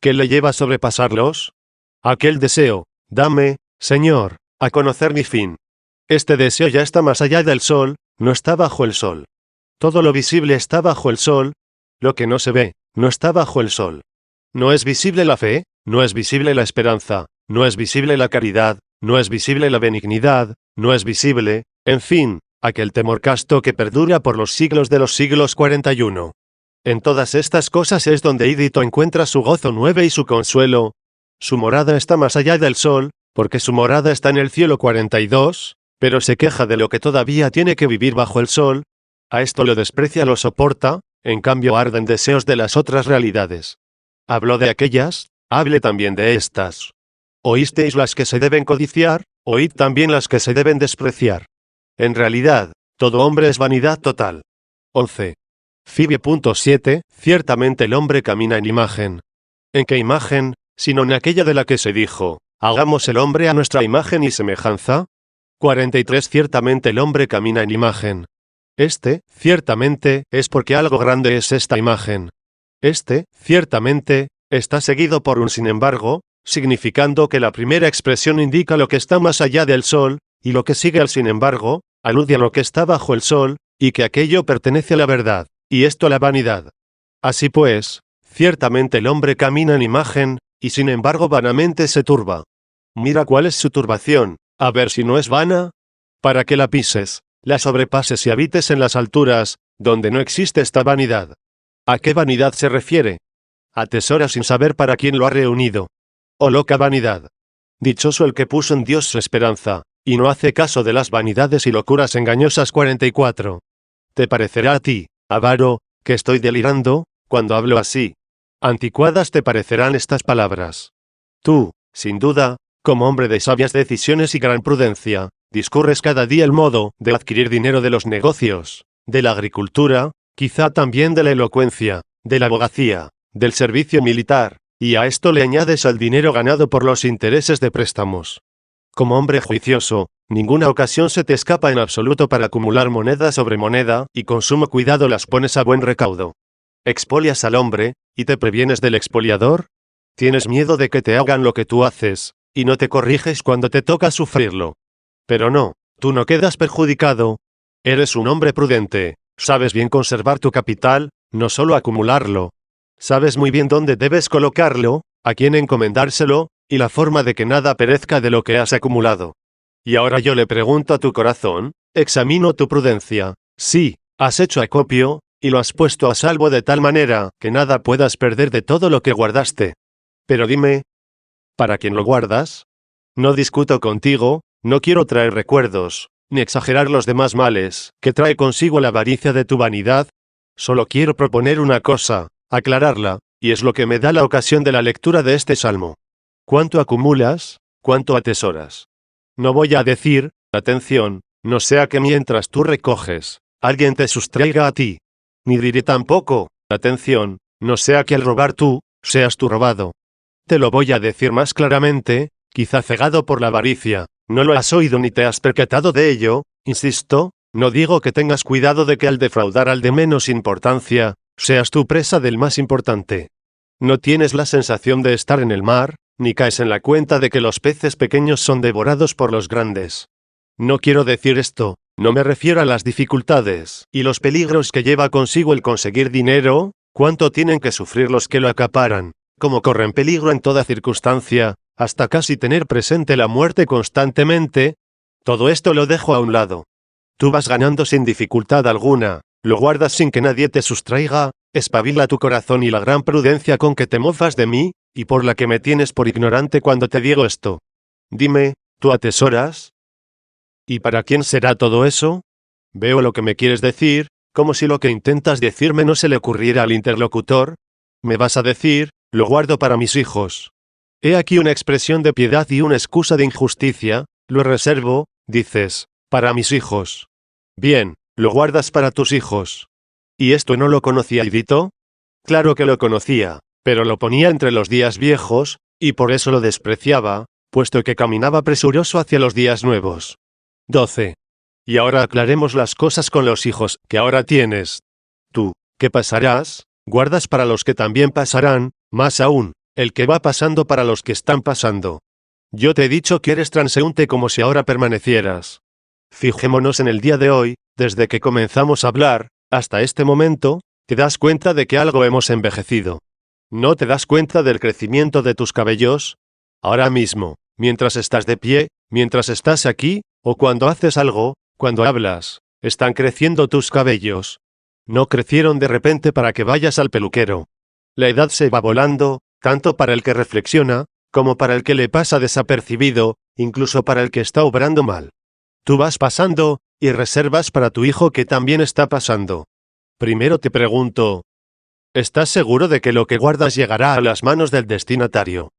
¿Qué le lleva a sobrepasarlos? Aquel deseo, dame, Señor, a conocer mi fin. Este deseo ya está más allá del sol, no está bajo el sol. Todo lo visible está bajo el sol, lo que no se ve, no está bajo el sol. No es visible la fe, no es visible la esperanza, no es visible la caridad, no es visible la benignidad, no es visible, en fin, aquel temor casto que perdura por los siglos de los siglos 41. En todas estas cosas es donde ídito encuentra su gozo nuevo y su consuelo. Su morada está más allá del sol, porque su morada está en el cielo 42, pero se queja de lo que todavía tiene que vivir bajo el sol. A esto lo desprecia, lo soporta, en cambio arden deseos de las otras realidades. Habló de aquellas, hable también de estas. Oísteis las que se deben codiciar, oíd también las que se deben despreciar. En realidad, todo hombre es vanidad total. 11. Fibie.7. Ciertamente el hombre camina en imagen. ¿En qué imagen, sino en aquella de la que se dijo, hagamos el hombre a nuestra imagen y semejanza? 43. Ciertamente el hombre camina en imagen. Ciertamente, es porque algo grande es esta imagen. Ciertamente, está seguido por un sin embargo, significando que la primera expresión indica lo que está más allá del sol, y lo que sigue al sin embargo, alude a lo que está bajo el sol, y que aquello pertenece a la verdad, y esto a la vanidad. Así pues, ciertamente el hombre camina en imagen, y sin embargo vanamente se turba. Mira cuál es su turbación, a ver si no es vana. Para que la pises, la sobrepases y habites en las alturas, donde no existe esta vanidad. ¿A qué vanidad se refiere? Atesora sin saber para quién lo ha reunido. ¡Oh loca vanidad! Dichoso el que puso en Dios su esperanza, y no hace caso de las vanidades y locuras engañosas. 44. ¿Te parecerá a ti, avaro, que estoy delirando, cuando hablo así? Anticuadas te parecerán estas palabras. Tú, sin duda, como hombre de sabias decisiones y gran prudencia, discurres cada día el modo de adquirir dinero de los negocios, de la agricultura, quizá también de la elocuencia, de la abogacía, del servicio militar, y a esto le añades al dinero ganado por los intereses de préstamos. Como hombre juicioso, ninguna ocasión se te escapa en absoluto para acumular moneda sobre moneda, y con sumo cuidado las pones a buen recaudo. ¿Expolias al hombre, y te previenes del expoliador? ¿Tienes miedo de que te hagan lo que tú haces, y no te corriges cuando te toca sufrirlo? Pero no, tú no quedas perjudicado. Eres un hombre prudente, sabes bien conservar tu capital, no solo acumularlo. Sabes muy bien dónde debes colocarlo, a quién encomendárselo, y la forma de que nada perezca de lo que has acumulado. Y ahora yo le pregunto a tu corazón, examino tu prudencia. Sí, has hecho acopio, y lo has puesto a salvo de tal manera que nada puedas perder de todo lo que guardaste. Pero dime, ¿para quién lo guardas? No discuto contigo, no quiero traer recuerdos, ni exagerar los demás males que trae consigo la avaricia de tu vanidad. Solo quiero proponer una cosa, aclararla, y es lo que me da la ocasión de la lectura de este salmo. ¿Cuánto acumulas? ¿Cuánto atesoras? No voy a decir, atención, no sea que mientras tú recoges, alguien te sustraiga a ti. Ni diré tampoco, atención, no sea que al robar tú, seas tú robado. Te lo voy a decir más claramente, quizá cegado por la avaricia, ¿No lo has oído ni te has percatado de ello? Insisto, no digo que tengas cuidado de que al defraudar al de menos importancia, seas tú presa del más importante. No tienes la sensación de estar en el mar, ni caes en la cuenta de que los peces pequeños son devorados por los grandes. No quiero decir esto, no me refiero a las dificultades y los peligros que lleva consigo el conseguir dinero, cuánto tienen que sufrir los que lo acaparan, cómo corren peligro en toda circunstancia, hasta casi tener presente la muerte constantemente. Todo esto lo dejo a un lado. Tú vas ganando sin dificultad alguna, lo guardas sin que nadie te sustraiga, espabila tu corazón y la gran prudencia con que te mofas de mí, y por la que me tienes por ignorante cuando te digo esto. Dime, ¿tú atesoras? ¿Y para quién será todo eso? Veo lo que me quieres decir, como si lo que intentas decirme no se le ocurriera al interlocutor. Me vas a decir, lo guardo para mis hijos. He aquí una expresión de piedad y una excusa de injusticia, lo reservo, dices, para mis hijos. Bien, lo guardas para tus hijos. ¿Y esto no lo conocía Idito? Claro que lo conocía, pero lo ponía entre los días viejos, y por eso lo despreciaba, puesto que caminaba presuroso hacia los días nuevos. 12. Y ahora aclaremos las cosas con los hijos que ahora tienes. Tú, que pasarás, guardas para los que también pasarán, más aún, el que va pasando para los que están pasando. Yo te he dicho que eres transeúnte como si ahora permanecieras. Fijémonos en el día de hoy, desde que comenzamos a hablar, hasta este momento, te das cuenta de que algo hemos envejecido. ¿No te das cuenta del crecimiento de tus cabellos? Ahora mismo, mientras estás de pie, mientras estás aquí, o cuando haces algo, cuando hablas, están creciendo tus cabellos. No crecieron de repente para que vayas al peluquero. La edad se va volando, tanto para el que reflexiona, como para el que le pasa desapercibido, incluso para el que está obrando mal. Tú vas pasando, y reservas para tu hijo que también está pasando. Primero te pregunto, ¿estás seguro de que lo que guardas llegará a las manos del destinatario?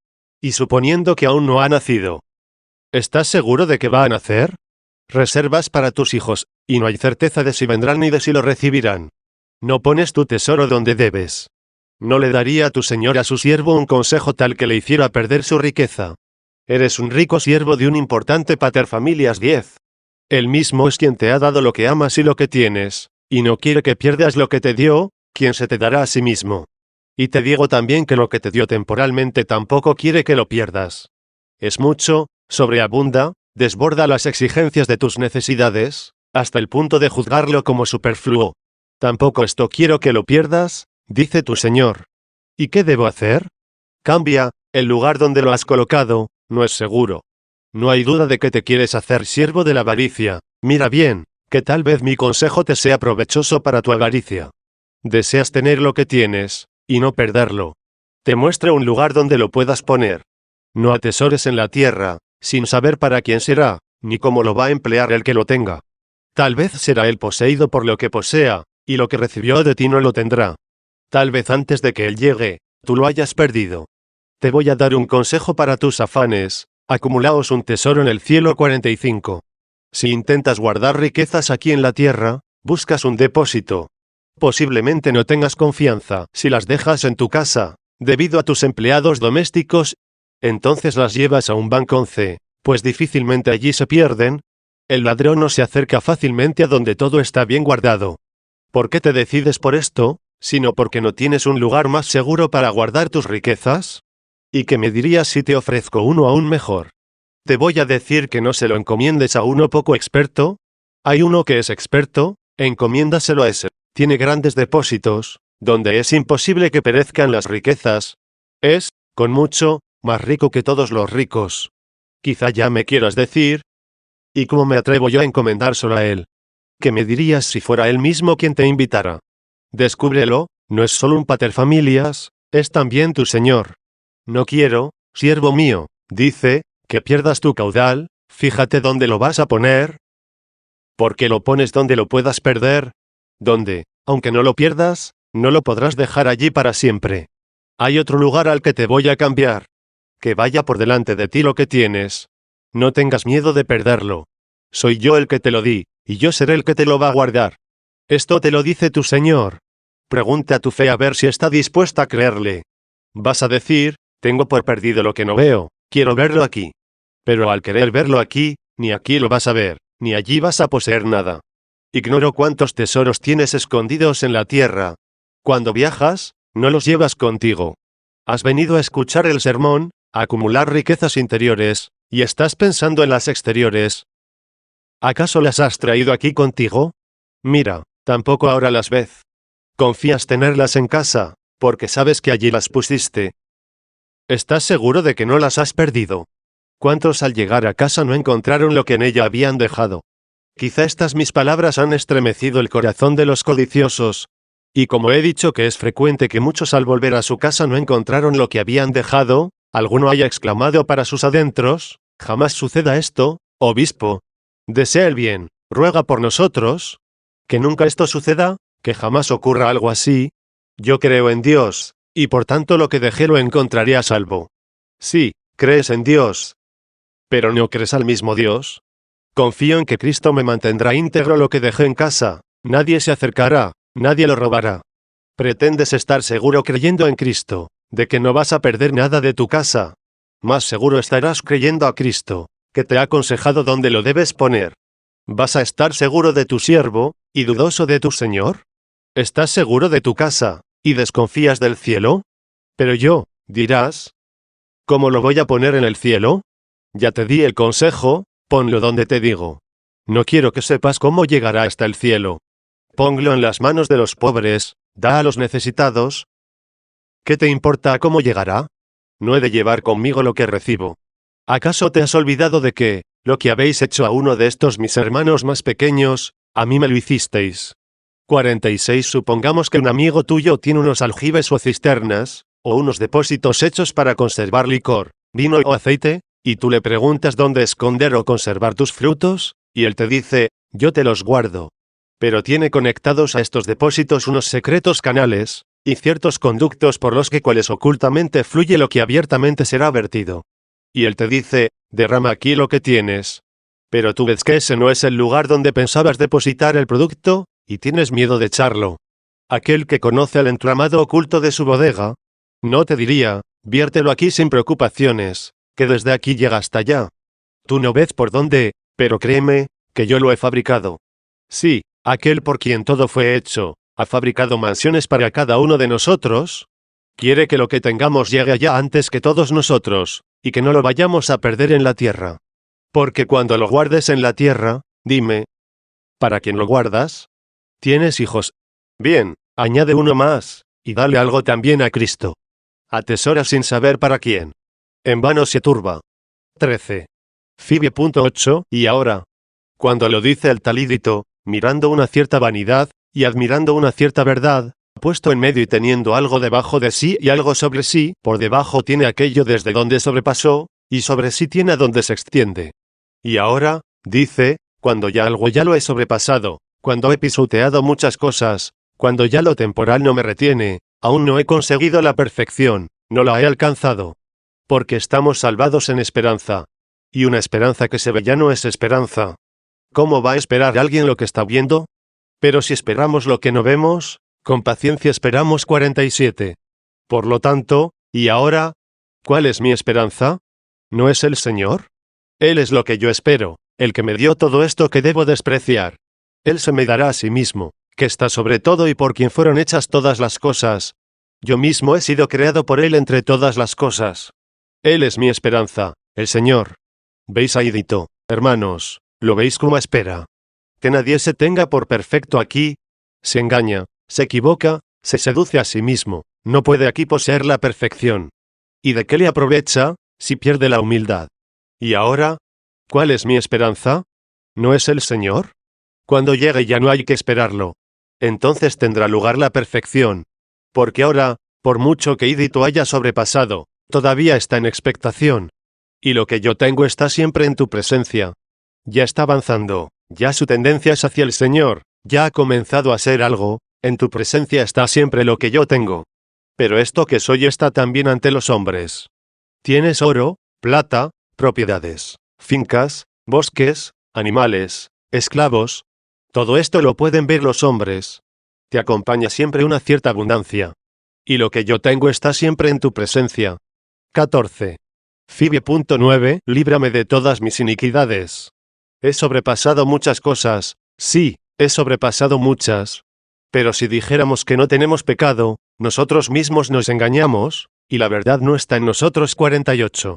Y suponiendo que aún no ha nacido, ¿estás seguro de que va a nacer? Reservas para tus hijos, y no hay certeza de si vendrán ni de si lo recibirán. No pones tu tesoro donde debes. No le daría a tu señor a su siervo un consejo tal que le hiciera perder su riqueza. Eres un rico siervo de un importante paterfamilias 10. Él mismo es quien te ha dado lo que amas y lo que tienes, y no quiere que pierdas lo que te dio, quien se te dará a sí mismo. Y te digo también que lo que te dio temporalmente tampoco quiere que lo pierdas. Es mucho, sobreabunda, desborda las exigencias de tus necesidades, hasta el punto de juzgarlo como superfluo. Tampoco esto quiero que lo pierdas, dice tu Señor. ¿Y qué debo hacer? Cambia, el lugar donde lo has colocado, no es seguro. No hay duda de que te quieres hacer siervo de la avaricia. Mira bien, que tal vez mi consejo te sea provechoso para tu avaricia. Deseas tener lo que tienes, y no perderlo. Te muestra un lugar donde lo puedas poner. No atesores en la tierra, sin saber para quién será, ni cómo lo va a emplear el que lo tenga. Tal vez será él poseído por lo que posea, y lo que recibió de ti no lo tendrá. Tal vez antes de que él llegue, tú lo hayas perdido. Te voy a dar un consejo para tus afanes, acumulaos un tesoro en el cielo 45. Si intentas guardar riquezas aquí en la tierra, buscas un depósito. Posiblemente no tengas confianza si las dejas en tu casa, debido a tus empleados domésticos, entonces las llevas a un banco 11, pues difícilmente allí se pierden. El ladrón no se acerca fácilmente a donde todo está bien guardado. ¿Por qué te decides por esto, sino porque no tienes un lugar más seguro para guardar tus riquezas? ¿Y qué me dirías si te ofrezco uno aún mejor? ¿Te voy a decir que no se lo encomiendes a uno poco experto? Hay uno que es experto, encomiéndaselo a ese. Tiene grandes depósitos, donde es imposible que perezcan las riquezas. Es, con mucho, más rico que todos los ricos. Quizá ya me quieras decir, ¿y cómo me atrevo yo a encomendárselo a él? ¿Qué me dirías si fuera él mismo quien te invitara? Descúbrelo, no es solo un paterfamilias, es también tu Señor. No quiero, siervo mío, dice, que pierdas tu caudal, fíjate dónde lo vas a poner. ¿Por qué lo pones donde lo puedas perder? Donde, aunque no lo pierdas, no lo podrás dejar allí para siempre. Hay otro lugar al que te voy a cambiar. Que vaya por delante de ti lo que tienes. No tengas miedo de perderlo. Soy yo el que te lo di, y yo seré el que te lo va a guardar. Esto te lo dice tu Señor. Pregunta a tu fe a ver si está dispuesta a creerle. Vas a decir, tengo por perdido lo que no veo, quiero verlo aquí. Pero al querer verlo aquí, ni aquí lo vas a ver, ni allí vas a poseer nada. Ignoro cuántos tesoros tienes escondidos en la tierra. Cuando viajas, no los llevas contigo. Has venido a escuchar el sermón, a acumular riquezas interiores, y estás pensando en las exteriores. ¿Acaso las has traído aquí contigo? Mira, tampoco ahora las ves. Confías tenerlas en casa, porque sabes que allí las pusiste. ¿Estás seguro de que no las has perdido? ¿Cuántos al llegar a casa no encontraron lo que en ella habían dejado? Quizá estas mis palabras han estremecido el corazón de los codiciosos. Y como he dicho que es frecuente que muchos al volver a su casa no encontraron lo que habían dejado, alguno haya exclamado para sus adentros, jamás suceda esto, obispo. Desea el bien, ruega por nosotros. Que nunca esto suceda, que jamás ocurra algo así. Yo creo en Dios, y por tanto lo que dejé lo encontraré a salvo. Sí, crees en Dios. ¿Pero no crees al mismo Dios? Confío en que Cristo me mantendrá íntegro lo que dejé en casa, nadie se acercará, nadie lo robará. Pretendes estar seguro creyendo en Cristo, de que no vas a perder nada de tu casa. Más seguro estarás creyendo a Cristo, que te ha aconsejado dónde lo debes poner. ¿Vas a estar seguro de tu siervo, y dudoso de tu Señor? ¿Estás seguro de tu casa, y desconfías del cielo? Pero yo, dirás, ¿cómo lo voy a poner en el cielo? Ya te di el consejo, ponlo donde te digo. No quiero que sepas cómo llegará hasta el cielo. Ponlo en las manos de los pobres, da a los necesitados. ¿Qué te importa cómo llegará? No he de llevar conmigo lo que recibo. ¿Acaso te has olvidado de que, lo que habéis hecho a uno de estos mis hermanos más pequeños, a mí me lo hicisteis? 46. Supongamos que un amigo tuyo tiene unos aljibes o cisternas, o unos depósitos hechos para conservar licor, vino o aceite, y tú le preguntas dónde esconder o conservar tus frutos, y él te dice, yo te los guardo. Pero tiene conectados a estos depósitos unos secretos canales, y ciertos conductos por los que cuales ocultamente fluye lo que abiertamente será vertido. Y él te dice, derrama aquí lo que tienes. Pero tú ves que ese no es el lugar donde pensabas depositar el producto, y tienes miedo de echarlo. Aquel que conoce el entramado oculto de su bodega, no te diría, viértelo aquí sin preocupaciones, que desde aquí llega hasta allá. Tú no ves por dónde, pero créeme, que yo lo he fabricado. Sí, aquel por quien todo fue hecho, ha fabricado mansiones para cada uno de nosotros. Quiere que lo que tengamos llegue allá antes que todos nosotros, y que no lo vayamos a perder en la tierra. Porque cuando lo guardes en la tierra, dime, ¿para quién lo guardas? ¿Tienes hijos? Bien, añade uno más, y dale algo también a Cristo. Atesora sin saber para quién. En vano se turba. 13. Fibie.8. Y ahora, cuando lo dice el talídito, mirando una cierta vanidad, y admirando una cierta verdad, puesto en medio y teniendo algo debajo de sí y algo sobre sí, por debajo tiene aquello desde donde sobrepasó, y sobre sí tiene a donde se extiende. Y ahora, dice, cuando ya algo ya lo he sobrepasado, cuando he pisoteado muchas cosas, cuando ya lo temporal no me retiene, aún no he conseguido la perfección, no la he alcanzado. Porque estamos salvados en esperanza. Y una esperanza que se ve ya no es esperanza. ¿Cómo va a esperar alguien lo que está viendo? Pero si esperamos lo que no vemos, con paciencia esperamos. 47. Por lo tanto, ¿y ahora? ¿Cuál es mi esperanza? ¿No es el Señor? Él es lo que yo espero, el que me dio todo esto que debo despreciar. Él se me dará a sí mismo, que está sobre todo y por quien fueron hechas todas las cosas. Yo mismo he sido creado por Él entre todas las cosas. Él es mi esperanza, el Señor. ¿Veis a Idito, hermanos? ¿Lo veis como espera? Que nadie se tenga por perfecto aquí. Se engaña, se equivoca, se seduce a sí mismo, no puede aquí poseer la perfección. ¿Y de qué le aprovecha, si pierde la humildad? ¿Y ahora? ¿Cuál es mi esperanza? ¿No es el Señor? Cuando llegue ya no hay que esperarlo. Entonces tendrá lugar la perfección. Porque ahora, por mucho que Idito haya sobrepasado, todavía está en expectación. Y lo que yo tengo está siempre en tu presencia. Ya está avanzando, ya su tendencia es hacia el Señor, ya ha comenzado a ser algo, en tu presencia está siempre lo que yo tengo. Pero esto que soy está también ante los hombres. Tienes oro, plata, propiedades, fincas, bosques, animales, esclavos. Todo esto lo pueden ver los hombres. Te acompaña siempre una cierta abundancia. Y lo que yo tengo está siempre en tu presencia. 14. Fibie.9. Líbrame de todas mis iniquidades. He sobrepasado muchas cosas, sí, he sobrepasado muchas. Pero si dijéramos que no tenemos pecado, nosotros mismos nos engañamos, y la verdad no está en nosotros. 48.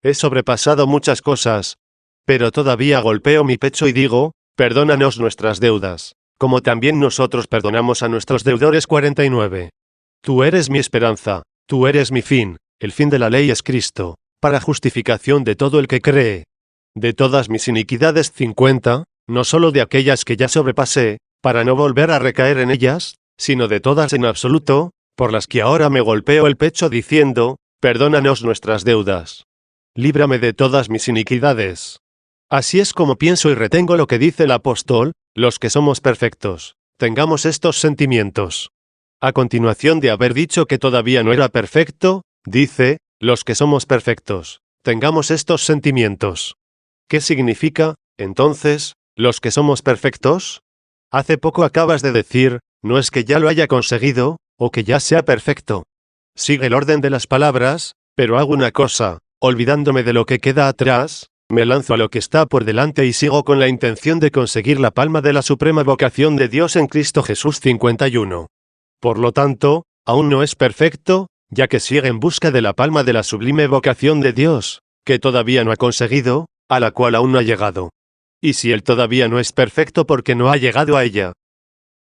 He sobrepasado muchas cosas, pero todavía golpeo mi pecho y digo, perdónanos nuestras deudas, como también nosotros perdonamos a nuestros deudores. 49. Tú eres mi esperanza, tú eres mi fin, el fin de la ley es Cristo, para justificación de todo el que cree. De todas mis iniquidades. 50, no solo de aquellas que ya sobrepasé, para no volver a recaer en ellas, sino de todas en absoluto, por las que ahora me golpeo el pecho diciendo, perdónanos nuestras deudas. Líbrame de todas mis iniquidades. Así es como pienso y retengo lo que dice el apóstol, los que somos perfectos, tengamos estos sentimientos. A continuación de haber dicho que todavía no era perfecto, dice, los que somos perfectos, tengamos estos sentimientos. ¿Qué significa, entonces, los que somos perfectos? Hace poco acabas de decir, no es que ya lo haya conseguido, o que ya sea perfecto. Sigue el orden de las palabras, pero hago una cosa, olvidándome de lo que queda atrás, me lanzo a lo que está por delante y sigo con la intención de conseguir la palma de la suprema vocación de Dios en Cristo Jesús. 51. Por lo tanto, aún no es perfecto, ya que sigue en busca de la palma de la sublime vocación de Dios, que todavía no ha conseguido, a la cual aún no ha llegado. Y si él todavía no es perfecto porque no ha llegado a ella,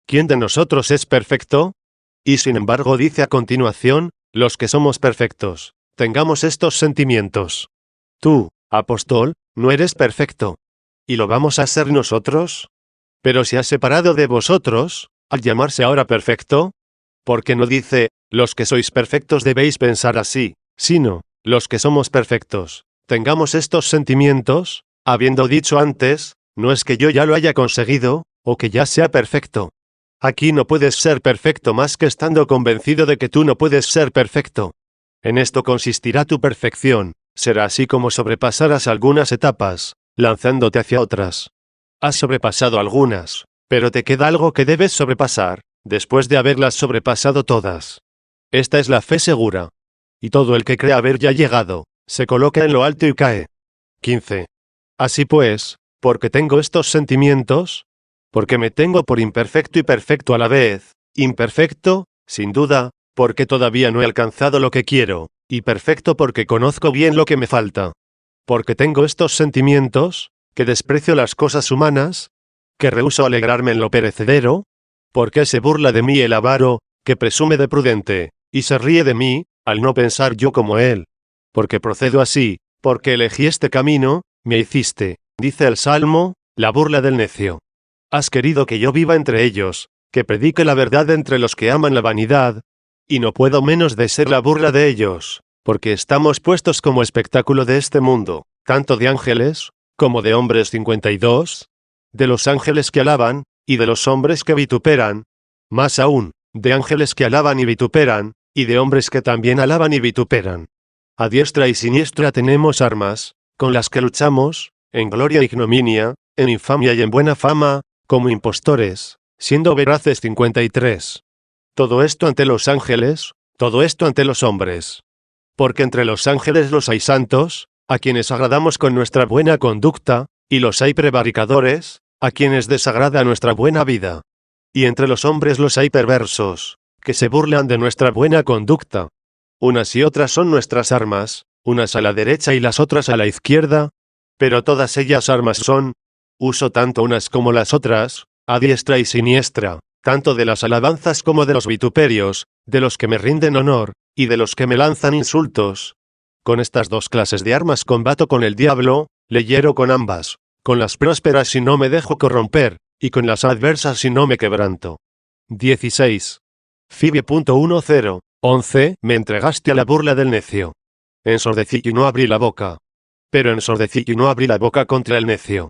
¿quién de nosotros es perfecto? Y sin embargo dice a continuación, los que somos perfectos, tengamos estos sentimientos. Tú, apóstol, no eres perfecto. ¿Y lo vamos a ser nosotros? Pero se ha separado de vosotros, al llamarse ahora perfecto. Porque no dice, los que sois perfectos debéis pensar así, sino, los que somos perfectos, tengamos estos sentimientos, habiendo dicho antes, no es que yo ya lo haya conseguido, o que ya sea perfecto. Aquí no puedes ser perfecto más que estando convencido de que tú no puedes ser perfecto. En esto consistirá tu perfección, será así como sobrepasarás algunas etapas, lanzándote hacia otras. Has sobrepasado algunas, pero te queda algo que debes sobrepasar, después de haberlas sobrepasado todas. Esta es la fe segura. Y todo el que cree haber ya llegado, se coloca en lo alto y cae. 15. Así pues, porque tengo estos sentimientos, porque me tengo por imperfecto y perfecto a la vez, imperfecto, sin duda, porque todavía no he alcanzado lo que quiero, y perfecto porque conozco bien lo que me falta. Porque tengo estos sentimientos, que desprecio las cosas humanas, que rehúso alegrarme en lo perecedero, porque se burla de mí el avaro, que presume de prudente, y se ríe de mí, al no pensar yo como él. Porque procedo así, porque elegí este camino, me hiciste, dice el Salmo, la burla del necio. Has querido que yo viva entre ellos, que predique la verdad entre los que aman la vanidad, y no puedo menos de ser la burla de ellos, porque estamos puestos como espectáculo de este mundo, tanto de ángeles, como de hombres. 52, de los ángeles que alaban, y de los hombres que vituperan, más aún, de ángeles que alaban y vituperan, y de hombres que también alaban y vituperan. A diestra y siniestra tenemos armas, con las que luchamos, en gloria e ignominia, en infamia y en buena fama, como impostores, siendo veraces. 53. Todo esto ante los ángeles, todo esto ante los hombres. Porque entre los ángeles los hay santos, a quienes agradamos con nuestra buena conducta, y los hay prevaricadores, a quienes desagrada nuestra buena vida. Y entre los hombres los hay perversos, que se burlan de nuestra buena conducta. Unas y otras son nuestras armas, unas a la derecha y las otras a la izquierda, pero todas ellas armas son, uso tanto unas como las otras, a diestra y siniestra, tanto de las alabanzas como de los vituperios, de los que me rinden honor, y de los que me lanzan insultos. Con estas dos clases de armas combato con el diablo, le hiero con ambas, con las prósperas y no me dejo corromper, y con las adversas y no me quebranto. 16. Fibie.10, 11. Me entregaste a la burla del necio. Ensordecí y no abrí la boca. Pero ensordecí y no abrí la boca contra el necio.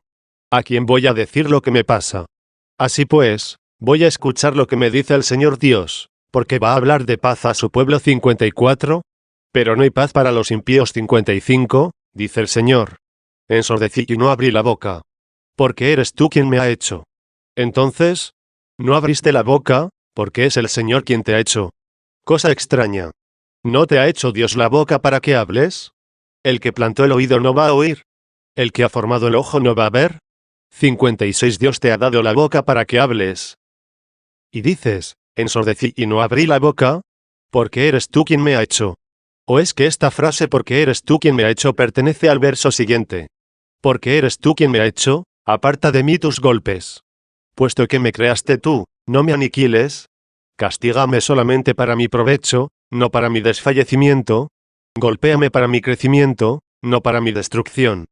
¿A quién voy a decir lo que me pasa? Así pues, voy a escuchar lo que me dice el Señor Dios, porque va a hablar de paz a su pueblo. 54. Pero no hay paz para los impíos. 55, dice el Señor. Ensordecí y no abrí la boca. Porque eres tú quien me ha hecho. Entonces, ¿no abriste la boca, porque es el Señor quien te ha hecho? Cosa extraña. ¿No te ha hecho Dios la boca para que hables? El que plantó el oído no va a oír. El que ha formado el ojo no va a ver. 56 Dios te ha dado la boca para que hables. Y dices, ensordecí y no abrí la boca, porque eres tú quien me ha hecho. ¿O es que esta frase porque eres tú quien me ha hecho pertenece al verso siguiente? Porque eres tú quien me ha hecho, aparta de mí tus golpes. Puesto que me creaste tú, no me aniquiles. Castígame solamente para mi provecho, no para mi desfallecimiento. Golpéame para mi crecimiento, no para mi destrucción.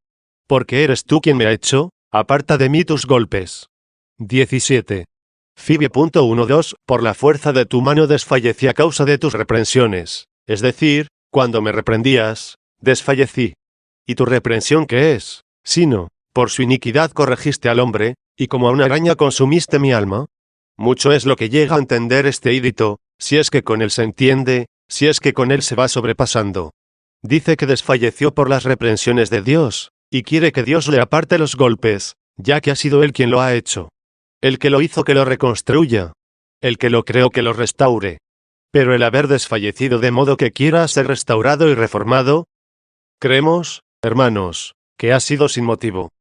Porque eres tú quien me ha hecho, aparta de mí tus golpes. 17. Fibie.12 Por la fuerza de tu mano desfallecí a causa de tus reprensiones, es decir, cuando me reprendías, desfallecí. ¿Y tu reprensión qué es? Sino, por su iniquidad corregiste al hombre, y como a una araña consumiste mi alma. Mucho es lo que llega a entender este ídito, si es que con él se entiende, si es que con él se va sobrepasando. Dice que desfalleció por las reprensiones de Dios, y quiere que Dios le aparte los golpes, ya que ha sido él quien lo ha hecho. El que lo hizo que lo reconstruya. El que lo creó que lo restaure. Pero el haber desfallecido de modo que quiera ser restaurado y reformado, creemos, hermanos, que ha sido sin motivo.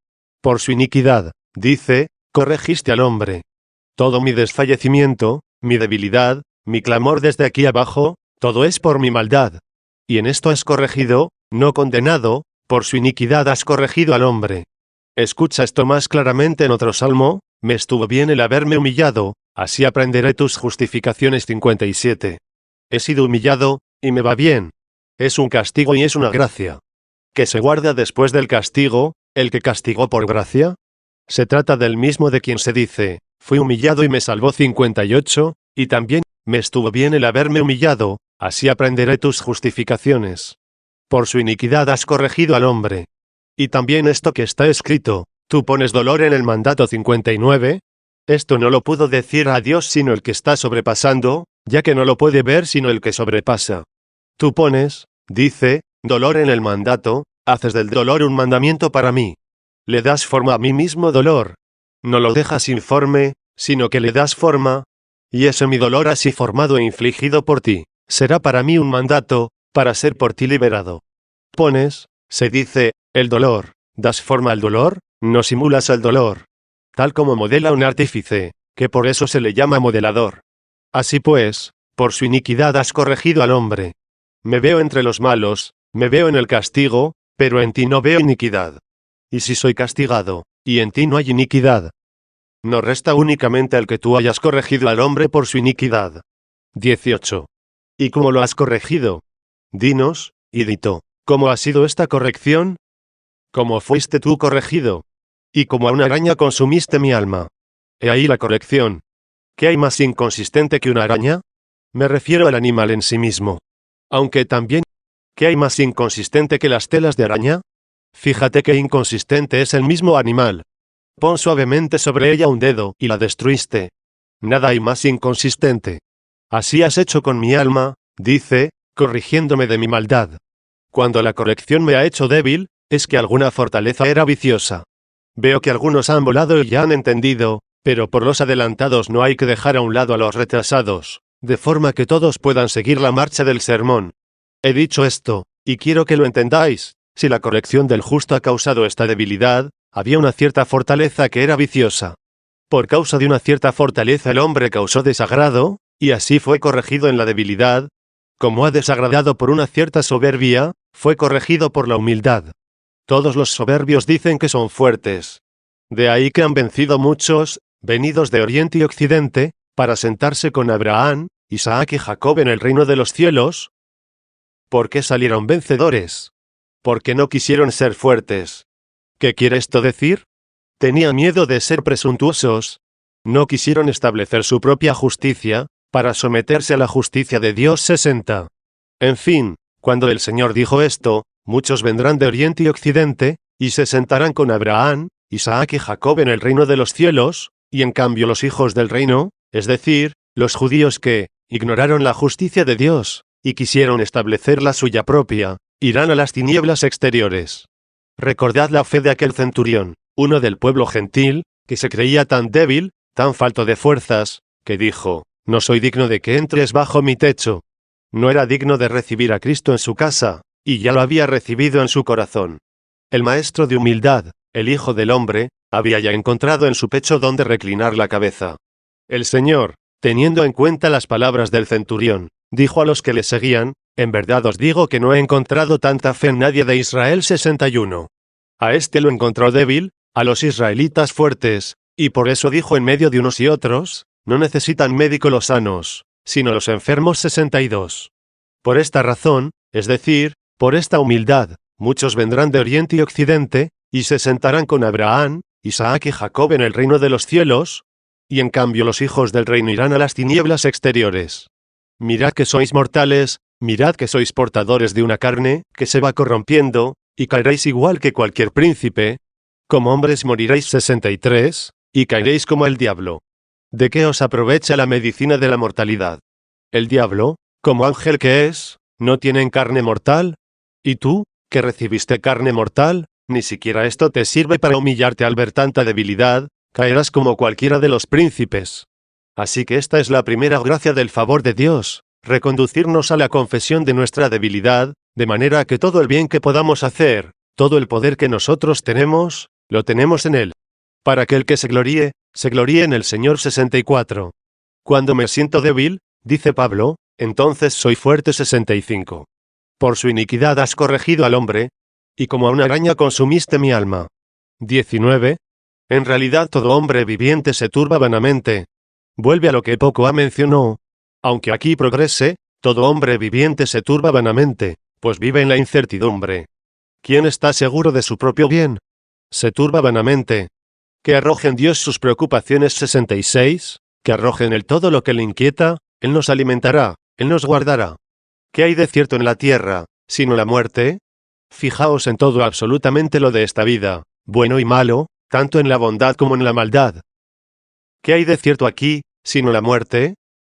Por su iniquidad, dice, corregiste al hombre. Todo mi desfallecimiento, mi debilidad, mi clamor desde aquí abajo, todo es por mi maldad. Y en esto has corregido, no condenado, por su iniquidad has corregido al hombre. Escucha esto más claramente en otro salmo, me estuvo bien el haberme humillado, así aprenderé tus justificaciones 57. He sido humillado, y me va bien. Es un castigo y es una gracia. ¿Que se guarda después del castigo, el que castigó por gracia? Se trata del mismo de quien se dice, fui humillado y me salvó 58, y también, me estuvo bien el haberme humillado, así aprenderé tus justificaciones. Por su iniquidad has corregido al hombre. Y también esto que está escrito, tú pones dolor en el mandato 59. Esto no lo pudo decir a Dios sino el que está sobrepasando, ya que no lo puede ver sino el que sobrepasa. Tú pones, dice, dolor en el mandato, haces del dolor un mandamiento para mí. Le das forma a mí mismo dolor. No lo dejas informe, sino que le das forma. Y ese mi dolor así formado e infligido por ti, será para mí un mandato, para ser por ti liberado. Pones, se dice, el dolor, das forma al dolor, no simulas el dolor. Tal como modela un artífice, que por eso se le llama modelador. Así pues, por su iniquidad has corregido al hombre. Me veo entre los malos, me veo en el castigo, pero en ti no veo iniquidad. Y si soy castigado, y en ti no hay iniquidad, no resta únicamente el que tú hayas corregido al hombre por su iniquidad. 18. ¿Y cómo lo has corregido? Dinos, ídito, ¿cómo ha sido esta corrección? ¿Cómo fuiste tú corregido? Y como a una araña consumiste mi alma. He ahí la corrección. ¿Qué hay más inconsistente que una araña? Me refiero al animal en sí mismo. Aunque también, ¿qué hay más inconsistente que las telas de araña? Fíjate qué inconsistente es el mismo animal. Pon suavemente sobre ella un dedo y la destruiste. Nada hay más inconsistente. Así has hecho con mi alma, dice, corrigiéndome de mi maldad. Cuando la corrección me ha hecho débil, es que alguna fortaleza era viciosa. Veo que algunos han volado y ya han entendido, pero por los adelantados no hay que dejar a un lado a los retrasados, de forma que todos puedan seguir la marcha del sermón. He dicho esto, y quiero que lo entendáis, si la corrección del justo ha causado esta debilidad, había una cierta fortaleza que era viciosa. Por causa de una cierta fortaleza el hombre causó desagrado, y así fue corregido en la debilidad. Como ha desagradado por una cierta soberbia, fue corregido por la humildad. Todos los soberbios dicen que son fuertes. De ahí que han vencido muchos, venidos de Oriente y Occidente, para sentarse con Abraham, Isaac y Jacob en el reino de los cielos. ¿Por qué salieron vencedores? Porque no quisieron ser fuertes. ¿Qué quiere esto decir? Tenían miedo de ser presuntuosos. No quisieron establecer su propia justicia, para someterse a la justicia de Dios 60. En fin, cuando el Señor dijo esto, muchos vendrán de Oriente y Occidente, y se sentarán con Abraham, Isaac y Jacob en el reino de los cielos, y en cambio los hijos del reino, es decir, los judíos que ignoraron la justicia de Dios, y quisieron establecer la suya propia, irán a las tinieblas exteriores. Recordad la fe de aquel centurión, uno del pueblo gentil, que se creía tan débil, tan falto de fuerzas, que dijo, no soy digno de que entres bajo mi techo. No era digno de recibir a Cristo en su casa, y ya lo había recibido en su corazón. El maestro de humildad, el Hijo del Hombre, había ya encontrado en su pecho donde reclinar la cabeza. El Señor, teniendo en cuenta las palabras del centurión, dijo a los que le seguían: en verdad os digo que no he encontrado tanta fe en nadie de Israel. 61. A este lo encontró débil, a los israelitas fuertes, y por eso dijo en medio de unos y otros: no necesitan médico los sanos, sino los enfermos. 62. Por esta razón, es decir, por esta humildad, muchos vendrán de oriente y occidente, y se sentarán con Abraham, Isaac y Jacob en el reino de los cielos, y en cambio los hijos del reino irán a las tinieblas exteriores. Mirad que sois mortales, mirad que sois portadores de una carne que se va corrompiendo, y caeréis igual que cualquier príncipe. Como hombres moriréis. 63, y caeréis como el diablo. ¿De qué os aprovecha la medicina de la mortalidad? El diablo, como ángel que es, no tiene carne mortal. ¿Y tú, que recibiste carne mortal, ni siquiera esto te sirve para humillarte al ver tanta debilidad? Caerás como cualquiera de los príncipes. Así que esta es la primera gracia del favor de Dios, reconducirnos a la confesión de nuestra debilidad, de manera que todo el bien que podamos hacer, todo el poder que nosotros tenemos, lo tenemos en Él. Para que el que se gloríe en el Señor. 64. Cuando me siento débil, dice Pablo, entonces soy fuerte. 65. Por su iniquidad has corregido al hombre, y como a una araña consumiste mi alma. 19. En realidad todo hombre viviente se turba vanamente. Vuelve a lo que poco ha mencionó. Aunque aquí progrese, todo hombre viviente se turba vanamente, pues vive en la incertidumbre. ¿Quién está seguro de su propio bien? Se turba vanamente. Que arroje en Dios sus preocupaciones. 66. Que arroje en Él todo lo que le inquieta, Él nos alimentará, Él nos guardará. ¿Qué hay de cierto en la tierra, sino la muerte? Fijaos en todo absolutamente lo de esta vida, bueno y malo, tanto en la bondad como en la maldad. ¿Qué hay de cierto aquí, sino la muerte?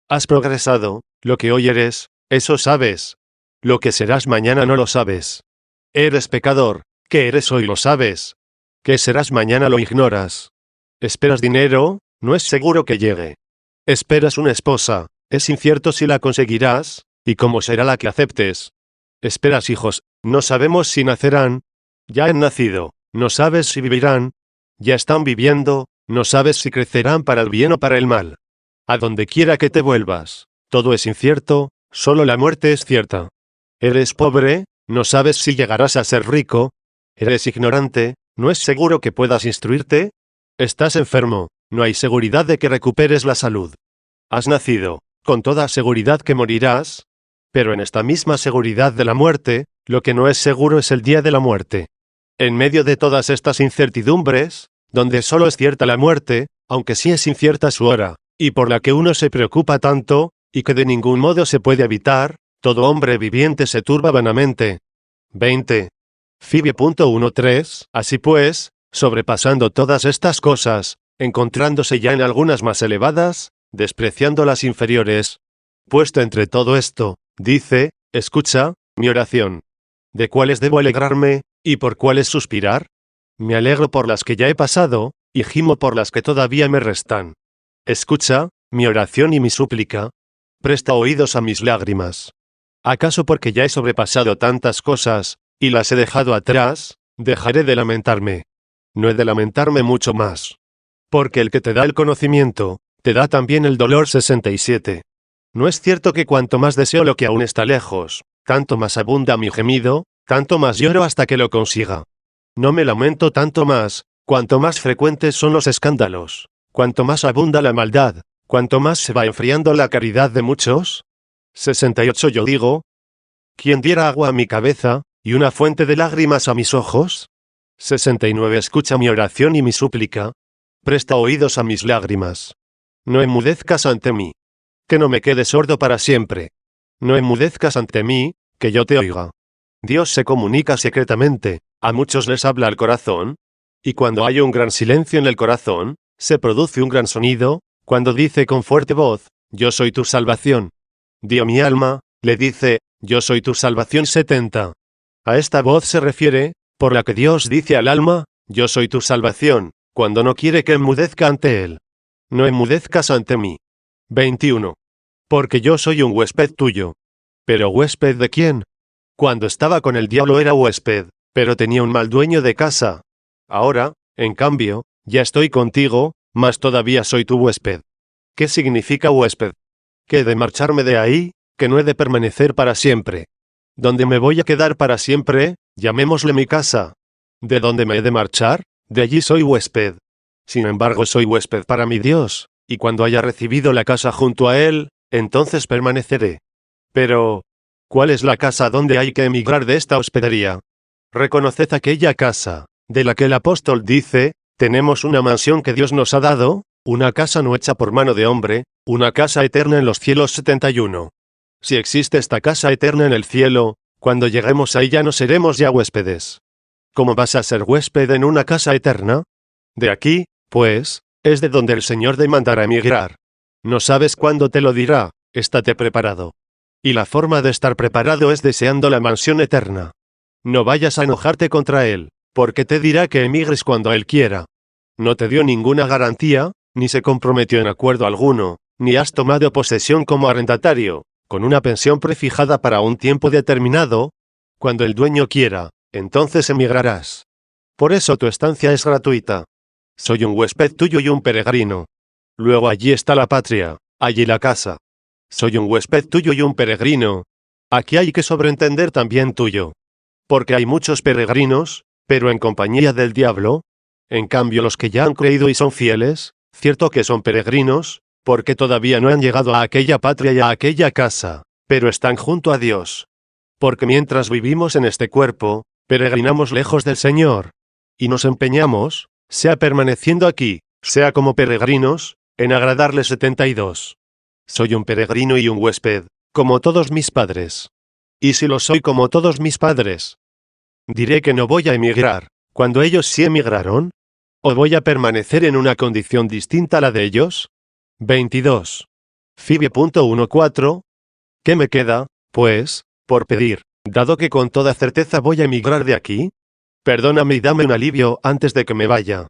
Has progresado, lo que hoy eres, eso sabes. Lo que serás mañana no lo sabes. Eres pecador, ¿qué eres hoy lo sabes? ¿Qué serás mañana lo ignoras? ¿Esperas dinero? No es seguro que llegue. ¿Esperas una esposa? Es incierto si la conseguirás, y cómo será la que aceptes. ¿Esperas hijos? No sabemos si nacerán. Ya han nacido, no sabes si vivirán. Ya están viviendo, no sabes si crecerán para el bien o para el mal. A donde quiera que te vuelvas, todo es incierto, solo la muerte es cierta. ¿Eres pobre? No sabes si llegarás a ser rico. ¿Eres ignorante? ¿No es seguro que puedas instruirte? ¿Estás enfermo? No hay seguridad de que recuperes la salud. ¿Has nacido? Con toda seguridad que morirás. Pero en esta misma seguridad de la muerte, lo que no es seguro es el día de la muerte. En medio de todas estas incertidumbres, donde solo es cierta la muerte, aunque sí es incierta su hora, y por la que uno se preocupa tanto, y que de ningún modo se puede evitar, todo hombre viviente se turba vanamente. 20. Fibia.13. Así pues, sobrepasando todas estas cosas, encontrándose ya en algunas más elevadas, despreciando las inferiores. Puesto entre todo esto, dice, escucha, mi oración. ¿De cuáles debo alegrarme, y por cuáles suspirar? Me alegro por las que ya he pasado, y gimo por las que todavía me restan. Escucha, mi oración y mi súplica. Presta oídos a mis lágrimas. ¿Acaso porque ya he sobrepasado tantas cosas, y las he dejado atrás, dejaré de lamentarme? No he de lamentarme mucho más. Porque el que te da el conocimiento, te da también el dolor. 67. ¿No es cierto que cuanto más deseo lo que aún está lejos, tanto más abunda mi gemido, tanto más lloro hasta que lo consiga? No me lamento tanto más, cuanto más frecuentes son los escándalos, cuanto más abunda la maldad, cuanto más se va enfriando la caridad de muchos. 68. Yo digo, ¿quién diera agua a mi cabeza, y una fuente de lágrimas a mis ojos? 69. Escucha mi oración y mi súplica. Presta oídos a mis lágrimas. No enmudezcas ante mí. Que no me quede sordo para siempre. No enmudezcas ante mí, que yo te oiga. Dios se comunica secretamente, a muchos les habla al corazón, y cuando hay un gran silencio en el corazón, se produce un gran sonido, cuando dice con fuerte voz, yo soy tu salvación. Dio mi alma, le dice, yo soy tu salvación. 70. A esta voz se refiere, por la que Dios dice al alma, yo soy tu salvación, cuando no quiere que enmudezca ante Él. No enmudezcas ante mí. 21. Porque yo soy un huésped tuyo. ¿Pero huésped de quién? Cuando estaba con el diablo era huésped, pero tenía un mal dueño de casa. Ahora, en cambio, Ya estoy contigo, mas todavía soy tu huésped. ¿Qué significa huésped? Que he de marcharme de ahí, que no he de permanecer para siempre. ¿Dónde me voy a quedar para siempre? Llamémosle mi casa. ¿De dónde me he de marchar? De allí soy huésped. Sin embargo, soy huésped para mi Dios, y cuando haya recibido la casa junto a Él, entonces permaneceré. Pero, ¿cuál es la casa donde hay que emigrar de esta hospedería? Reconoced aquella casa, de la que el apóstol dice, tenemos una mansión que Dios nos ha dado, una casa no hecha por mano de hombre, una casa eterna en los cielos 71. Si existe esta casa eterna en el cielo, cuando lleguemos ahí ya no seremos ya huéspedes. ¿Cómo vas a ser huésped en una casa eterna? De aquí, pues, es de donde el Señor demandará emigrar. No sabes cuándo te lo dirá, estate preparado. Y la forma de estar preparado es deseando la mansión eterna. No vayas a enojarte contra Él, porque te dirá que emigres cuando Él quiera. No te dio ninguna garantía, ni se comprometió en acuerdo alguno, ni has tomado posesión como arrendatario, con una pensión prefijada para un tiempo determinado. Cuando el dueño quiera, entonces emigrarás. Por eso tu estancia es gratuita. Soy un huésped tuyo y un peregrino. Luego allí está la patria, allí la casa. Soy un huésped tuyo y un peregrino. Aquí hay que sobreentender también tuyo. Porque hay muchos peregrinos, pero en compañía del diablo. En cambio los que ya han creído y son fieles, cierto que son peregrinos, porque todavía no han llegado a aquella patria y a aquella casa, pero están junto a Dios. Porque mientras vivimos en este cuerpo, peregrinamos lejos del Señor. Y nos empeñamos, sea permaneciendo aquí, sea como peregrinos, en agradarle 72. Soy un peregrino y un huésped, como todos mis padres. Y si lo soy como todos mis padres, diré que no voy a emigrar, cuando ellos sí emigraron, ¿o voy a permanecer en una condición distinta a la de ellos? 22. Fibie.14. ¿Qué me queda, pues, por pedir, dado que con toda certeza voy a emigrar de aquí? Perdóname y dame un alivio antes de que me vaya.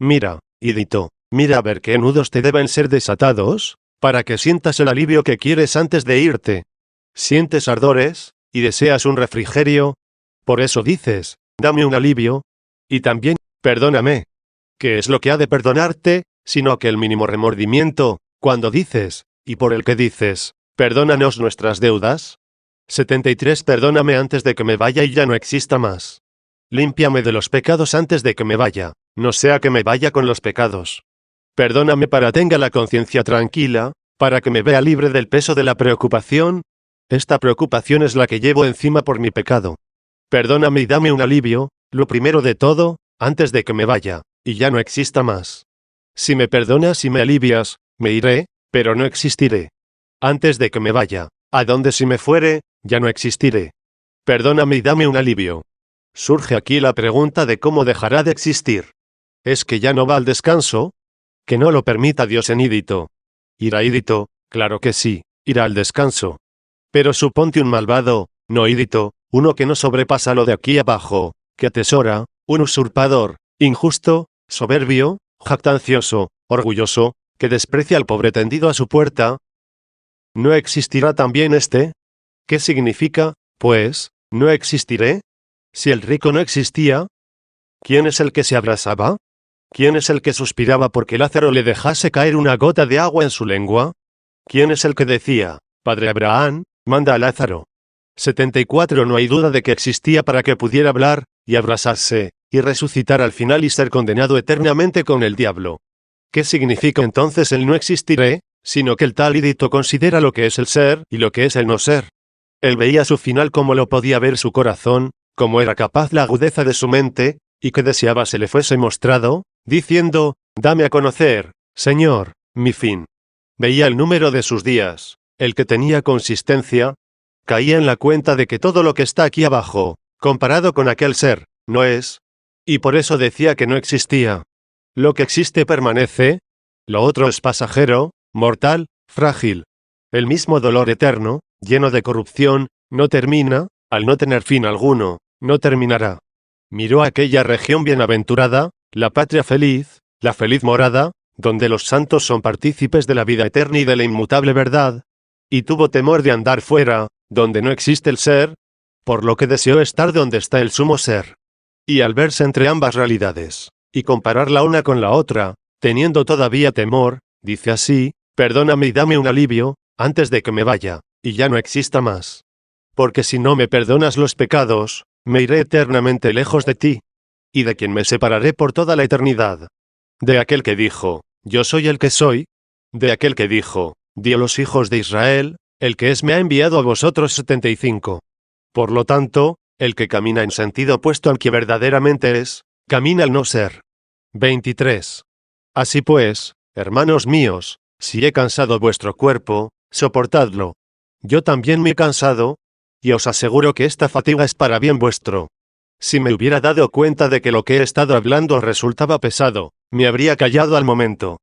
Mira, Idito, mira a ver qué nudos te deben ser desatados, para que sientas el alivio que quieres antes de irte. Sientes ardores, y deseas un refrigerio. Por eso dices, dame un alivio. Y también, perdóname. ¿Qué es lo que ha de perdonarte, sino que el mínimo remordimiento, cuando dices, y por el que dices, perdónanos nuestras deudas? 73. Perdóname antes de que me vaya y ya no exista más. Límpiame de los pecados antes de que me vaya, no sea que me vaya con los pecados. Perdóname para tenga la conciencia tranquila, para que me vea libre del peso de la preocupación. Esta preocupación es la que llevo encima por mi pecado. Perdóname y dame un alivio, lo primero de todo, antes de que me vaya, y ya no exista más. Si me perdonas y me alivias, me iré, pero no existiré. Antes de que me vaya, a donde si me fuere, ya no existiré. Perdóname y dame un alivio. Surge aquí la pregunta de cómo dejará de existir. ¿Es que ya no va al descanso? Que no lo permita Dios en Idito. ¿Irá Idito? Claro que sí, irá al descanso. Pero suponte un malvado, no Idito, uno que no sobrepasa lo de aquí abajo, que atesora, un usurpador, injusto, soberbio, jactancioso, orgulloso, que desprecia al pobre tendido a su puerta. ¿No existirá también este? ¿Qué significa, pues, no existiré? Si el rico no existía, ¿quién es el que se abrasaba? ¿Quién es el que suspiraba porque Lázaro le dejase caer una gota de agua en su lengua? ¿Quién es el que decía, Padre Abraham, manda a Lázaro? 74. No hay duda de que existía para que pudiera hablar, y abrasarse, y resucitar al final y ser condenado eternamente con el diablo. ¿Qué significa entonces el no existiré? Sino que el tal Idito considera lo que es el ser y lo que es el no ser. Él veía su final como lo podía ver su corazón, como era capaz la agudeza de su mente, y que deseaba se le fuese mostrado, diciendo, dame a conocer, Señor, mi fin. Veía el número de sus días, el que tenía consistencia, caía en la cuenta de que todo lo que está aquí abajo, comparado con aquel ser, no es, y por eso decía que no existía. Lo que existe permanece, lo otro es pasajero, mortal, frágil. El mismo dolor eterno, lleno de corrupción, no termina, al no tener fin alguno, no terminará. Miró aquella región bienaventurada, la patria feliz, la feliz morada, donde los santos son partícipes de la vida eterna y de la inmutable verdad, y tuvo temor de andar fuera, donde no existe el ser, por lo que deseó estar donde está el sumo ser. Y al verse entre ambas realidades, y comparar la una con la otra, teniendo todavía temor, dice así: perdóname y dame un alivio, antes de que me vaya, y ya no exista más. Porque si no me perdonas los pecados, me iré eternamente lejos de ti, y de quien me separaré por toda la eternidad. De aquel que dijo: yo soy el que soy. De aquel que dijo: di a los hijos de Israel, el que es me ha enviado a vosotros. 75. Por lo tanto, el que camina en sentido opuesto al que verdaderamente es, camina al no ser. 23. Así pues, hermanos míos, si he cansado vuestro cuerpo, soportadlo. Yo también me he cansado, y os aseguro que esta fatiga es para bien vuestro. Si me hubiera dado cuenta de que lo que he estado hablando resultaba pesado, me habría callado al momento.